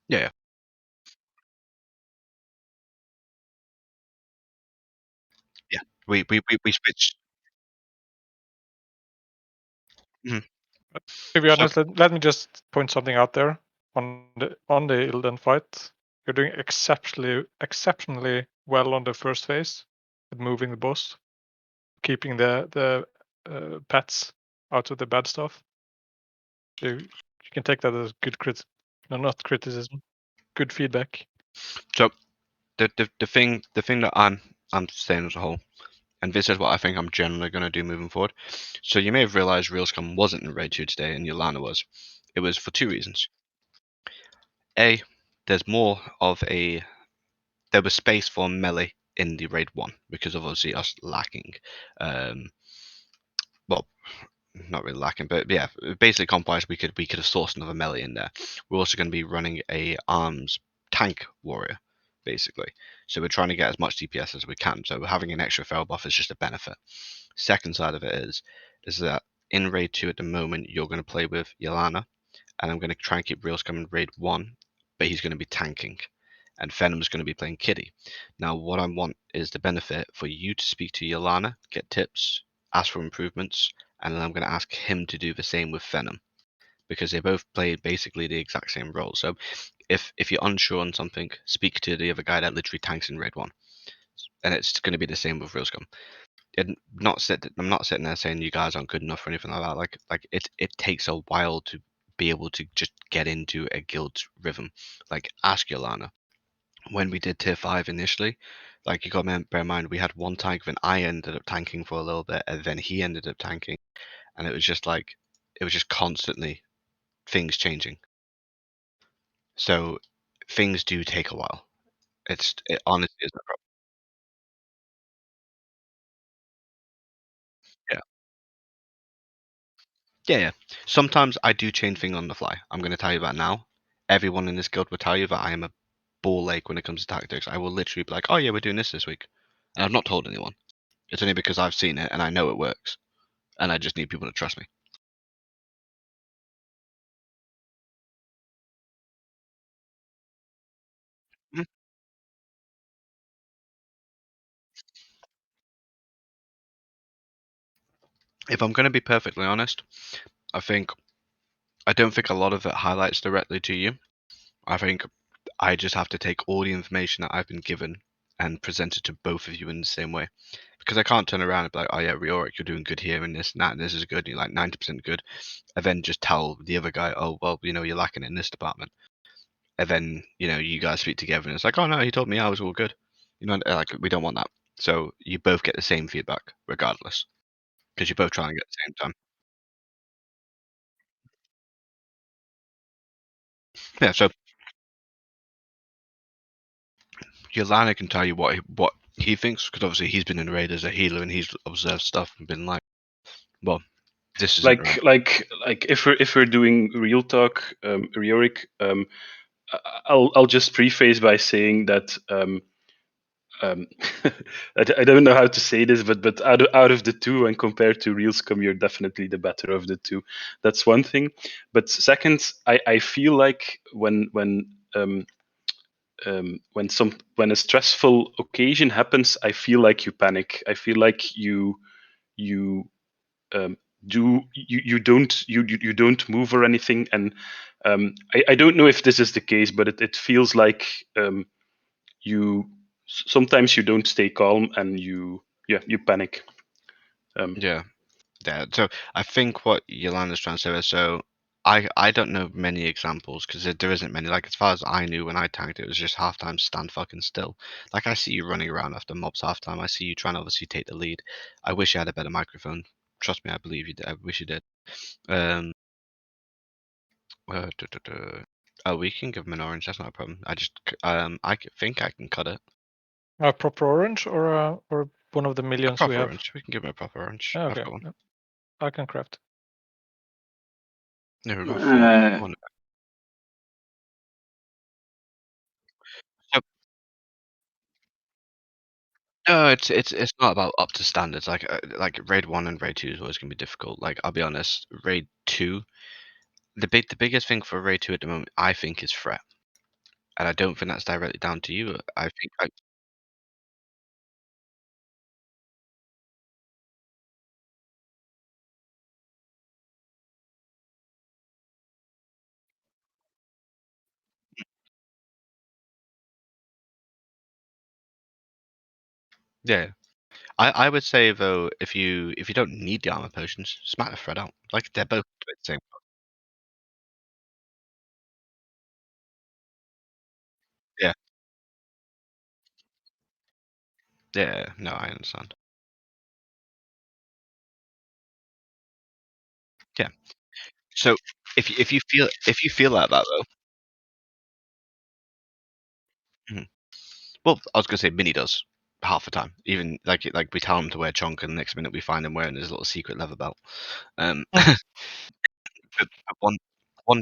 Yeah. Yeah. We switched. Mhm. To be So honest, let me just point something out there. On the Ilden fight, you're doing exceptionally well on the first phase with moving the boss, keeping the pets out of the bad stuff. You can take that as good not criticism, good feedback. So the thing that I'm saying as a whole, and this is what I think I'm generally going to do moving forward. So you may have realized Realscom wasn't in Raid 2 today and Yolana was. It was for two reasons. A, there's more of a there was space for melee in the Raid 1 because of obviously us lacking. Well, not really lacking, but yeah, basically comp-wise, we could have sourced another melee in there. We're also going to be running a arms tank warrior, basically. So we're trying to get as much DPS as we can. So having an extra feral buff is just a benefit. Second side of it is that in Raid 2 at the moment, you're going to play with Yolana, and I'm going to try and keep Reels coming Raid 1, but he's going to be tanking. And Venom's going to be playing Kitty. Now, what I want is the benefit for you to speak to Yolana, get tips, ask for improvements, and then I'm going to ask him to do the same with Venom, because they both play basically the exact same role. So if you're unsure on something, speak to the other guy that literally tanks in Raid 1. And it's going to be the same with Realscom. I'm not sitting there saying you guys aren't good enough or anything like that. Like it takes a while to be able to just get into a guild rhythm. Like, ask Yolana. When we did tier 5 initially, like, you got to bear in mind, we had one tank, then I ended up tanking for a little bit, and then he ended up tanking, and it was just constantly things changing. So things do take a while. It honestly is no problem. Yeah. Yeah. Sometimes I do change things on the fly. I'm going to tell you that now. Everyone in this guild will tell you that I am a ball ache when it comes to tactics. I will literally be like, oh yeah, we're doing this week. And I've not told anyone. It's only because I've seen it and I know it works. And I just need people to trust me. Mhm. If I'm going to be perfectly honest, I don't think a lot of it highlights directly to you. I think I just have to take all the information that I've been given and present it to both of you in the same way. Because I can't turn around and be like, oh yeah, Riorik, you're doing good here and this and that, and this is good, and you're like 90% good. And then just tell the other guy, oh, well, you're lacking in this department. And then, you guys speak together and it's like, oh no, he told me I was all good. Like, we don't want that. So you both get the same feedback regardless. Because you're both trying to get the same time. Yeah, so Yolana can tell you what he thinks, because obviously he's been in raid as a healer and he's observed stuff and been like, well, this is like if we're doing real talk, Riorik, I'll just preface by saying that I don't know how to say this, but out of the two, and compared to Reelscom, you're definitely the better of the two. That's one thing. But second, I feel like when a stressful occasion happens, I feel like you panic. I feel like you um, you don't move or anything, and I don't know if this is the case, but it feels like you sometimes you don't stay calm and you panic. Yeah. So I think what Yolanda's trying to say is, so I don't know many examples because there isn't many. Like as far as I knew when I tagged, it was just halftime stand fucking still. Like I see you running around after mobs halftime. I see you trying to obviously take the lead. I wish you had a better microphone. Trust me, I believe you did. I wish you did. Oh, we can give him an orange. That's not a problem. Think I can cut it. A proper orange or one of the millions we Proper have? orange. We can give him a proper orange. Yeah, I've okay. got one. Yeah. I can craft. No, we've got four. One. No, it's not about up to standards. Like raid 1 and raid 2 is always gonna be difficult. Like I'll be honest, raid 2, the biggest thing for raid 2 at the moment, I think, is threat, and I don't think that's directly down to you. I think yeah. I would say though, if you don't need the armor potions, smack the threat out. Like they're both the same. Yeah. Yeah. No, I understand. Yeah. So if you feel like that though. Mhm. Well, I was gonna say Mini does half the time. Even like we tell him to wear chonk, and the next minute we find him wearing his little secret leather belt. But one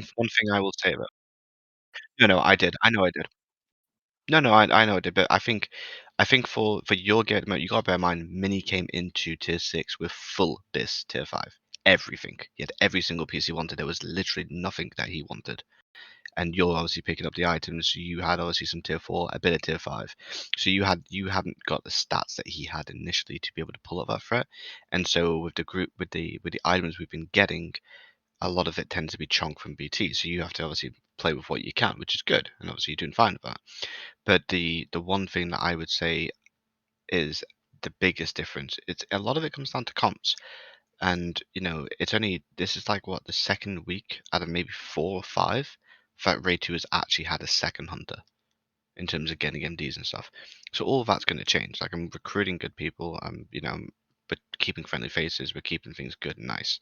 thing I will say about no, I did. I know I did. No, I know I did. But I think for your game, you gotta bear in mind, Mini came into tier 6 with full bis tier 5. Everything. He had every single piece he wanted. There was literally nothing that he wanted. And you're obviously picking up the items. You had obviously some tier 4, a bit of tier 5. So you haven't got the stats that he had initially to be able to pull up that threat. And so with the group with the items we've been getting, a lot of it tends to be chunk from BT. So you have to obviously play with what you can, which is good. And obviously you're doing fine with that. But the one thing that I would say is the biggest difference, it's a lot of it comes down to comps. And it's only this is like what the second week out of maybe 4 or 5 that Raid 2 has actually had a second hunter in terms of getting MDs and stuff. So all of that's going to change. Like I'm recruiting good people. But keeping friendly faces. We're keeping things good and nice.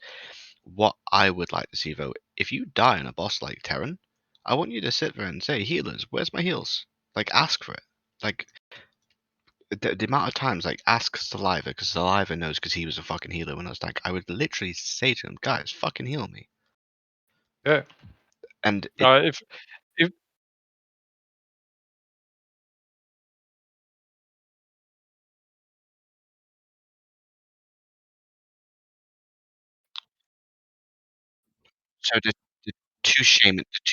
What I would like to see though, if you die on a boss like Terran, I want you to sit there and say, "Healers, where's my heals?" Like ask for it. Like the amount of times, like ask Saliva, because Saliva knows, because he was a fucking healer when I was like, I would literally say to him, "Guys, fucking heal me." Yeah. And if so the two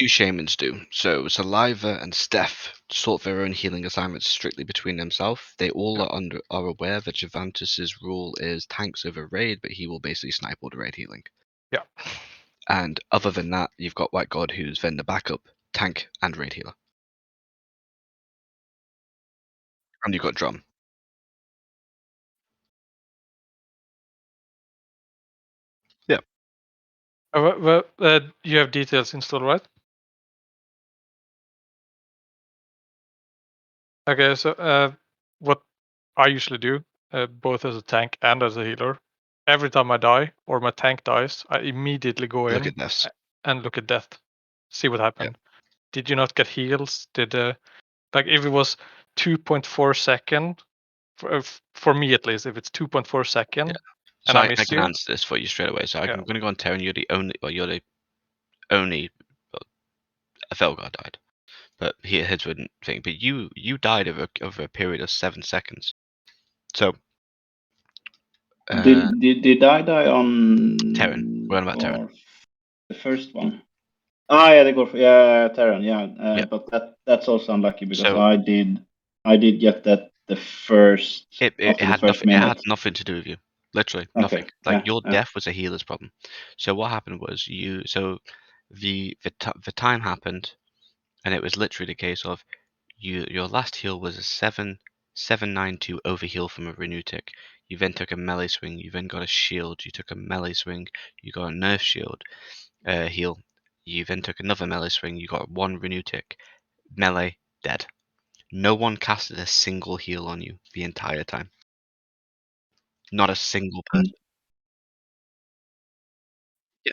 shamans do. So Saliva and Steph sort their own healing assignments strictly between themselves. They all are aware that Javantus's rule is tanks over raid, but he will basically snipe all the raid healing. Yeah. And other than that, you've got White God, who's vendor backup, tank, and raid healer. And you've got Drum. Yeah. You have details installed, right? Okay, so what I usually do, both as a tank and as a healer, every time I die or my tank dies, I immediately go Look in at deaths. and look at death, see what happened. did you not get heals? Did like if it was 2.4 second for me at least, if it's 2.4 second, So and I I miss can you, answer this for you straight away. So I'm Yeah. going to go on Terran. You're the only a Felgar died, but his wouldn't thing. But you died over a period of 7 seconds. So Did I die on Terran? We're on about Terran. the first one? Ah, yeah, Terran, yeah. Yeah. But that's also unlucky because So- I did get that the first It after the had first nothing. It minute. had nothing to do with you. Literally Okay, nothing. Like yeah, your yeah. death was a healer's problem. So what happened was the time happened, and it was literally the case of your last heal was a 792 overheal from a renew tick. You then took a melee swing. You then got a shield. You took a melee swing. You got a nerf shield heal. You then took another melee swing. You got one renew tick. Melee dead. No one casted a single heal on you the entire time. Not a single person. Yeah.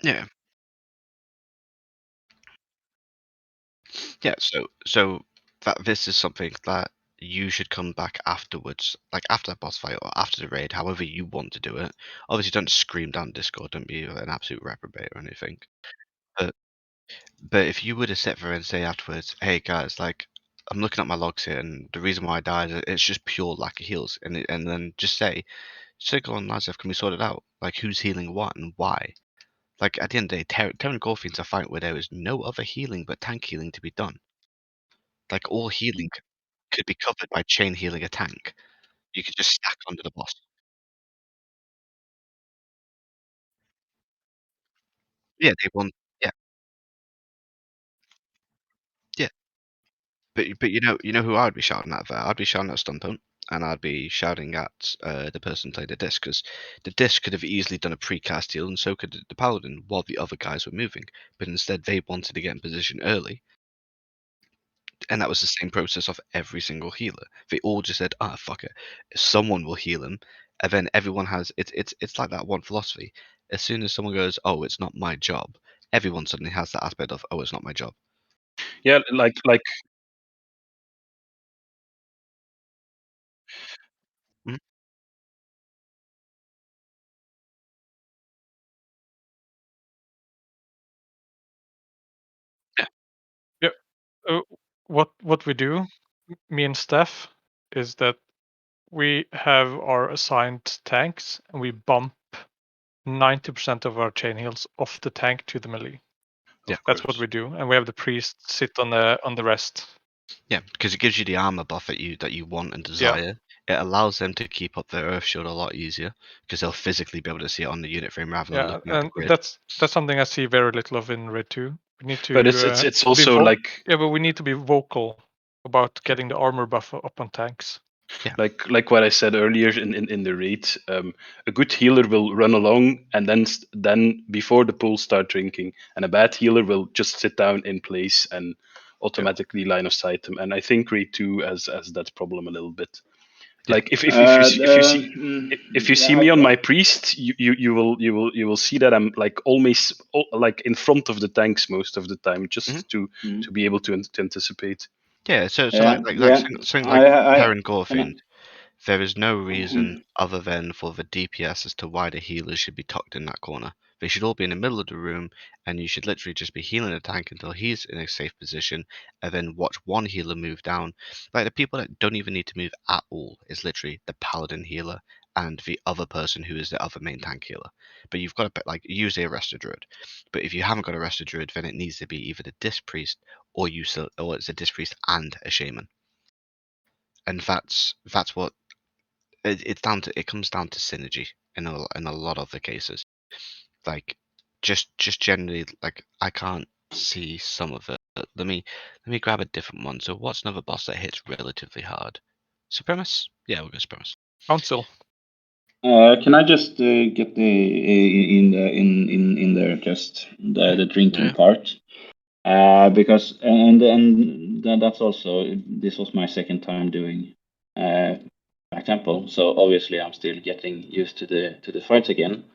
Yeah. Yeah. So that this is something that you should come back afterwards, like after that boss fight or after the raid, however you want to do it. Obviously, don't scream down Discord. Don't be an absolute reprobate or anything. But if you were to sit there and say afterwards, "Hey guys, like I'm looking at my logs here, and the reason why I died, it's just pure lack of heals," and then just say, "Go on, lads, can we sort it out? Like who's healing what and why?" Like at the end of the day, Terran Gorfian's a fight where there is no other healing but tank healing to be done. Like all healing could be covered by chain healing a tank. You could just stack onto the boss. Yeah, they want. Yeah, yeah. But you know who I'd be shouting at there? I'd be shouting at Stumpon, and I'd be shouting at the person playing the disc, because the disc could have easily done a precast heal, and so could the paladin while the other guys were moving. But instead, they wanted to get in position early, and that was the same process of every single healer. They all just said, "Ah, fuck it, someone will heal him," and then everyone has. It's like that one philosophy. As soon as someone goes, "Oh, it's not my job," everyone suddenly has that aspect of, "Oh, it's not my job." Yeah, like Mhm. Yeah. What we do, me and Steph, is that we have our assigned tanks and we bump 90% of our chain heals off the tank to the melee. Yeah, That's what we do, and we have the priest sit on the rest. Yeah, because it gives you the armor buff that you want and desire. It allows them to keep up their earth shield a lot easier because they'll physically be able to see it on the unit frame rather than Yeah, looking at the and grid. that's something I see very little of in Raid 2. We need to. But it's be also like yeah, but we need to be vocal about getting the armor buff up on tanks. like what I said earlier in the raid, a good healer will run along and then before the pools start drinking, and a bad healer will just sit down in place and automatically line of sight them. And I think raid 2 has that problem a little bit. Like if you see me on my priest, you will see that I'm like almost like in front of the tanks most of the time, just to be able to anticipate. Yeah, so Yeah, something I- like I- Terran and I- Gorfiend, there is no reason other than for the DPS as to why the healers should be tucked in that corner. They should all be in the middle of the room, and you should literally just be healing the tank until he's in a safe position, and then watch one healer move down. Like the people that don't even need to move at all is literally the paladin healer and the other person who is the other main tank healer. But you've got to like usually a Resto Druid. But if you haven't got a Resto Druid, then it needs to be either the Disc Priest or or it's a Disc Priest and a Shaman. And that's what it's down to. It comes down to synergy in a lot of the cases. Like just generally, like I can't see some of it. But let me grab a different one. So what's another boss that hits relatively hard? Supremus? Yeah, we'll go Supremus. Council. Can I just get the in there just the drinking part? Because and that's also this was my second time doing for example. So obviously I'm still getting used to the fights again.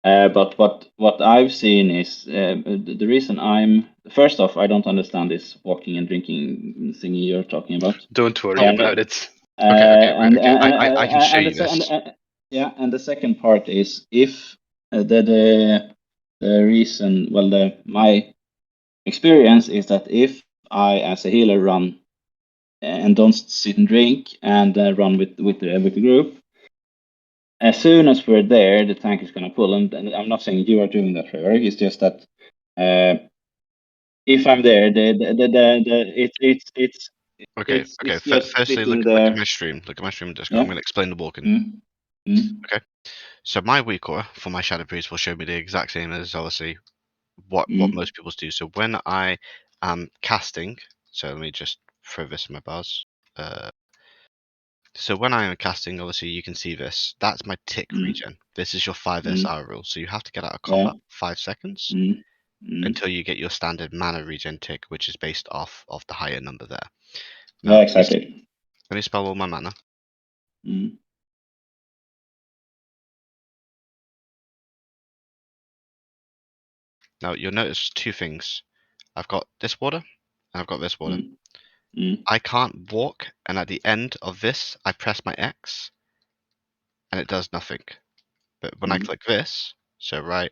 But what I've seen is the reason first off, I don't understand this walking and drinking thingy you're talking about. Don't worry about it. I can show you this. And the second part is if the reason, well, my experience is that if I as a healer run and don't sit and drink and run with the group, as soon as we're there, the tank is going to pull. And I'm not saying you are doing that, Trevor. It's just that if I'm there, it's Okay. just Firstly, sitting look there. at my stream. Look at my stream Discord. Yeah. I'm going to explain the walking. Okay. So my weak aura for my Shadow Priest will show me the exact same as obviously what most people do. So when I am casting, so let me just throw this in my bars. So when I am casting, obviously you can see this. That's my tick regen. This is your 5 SR rule. So you have to get out of combat 5 seconds until you get your standard mana regen tick, which is based off of the higher number there. Now, Yeah, exactly. Let me spell all my mana. Now you'll notice two things. I've got this water and I've got this water. I can't walk, and at the end of this, I press my X and it does nothing. But when I click this, so right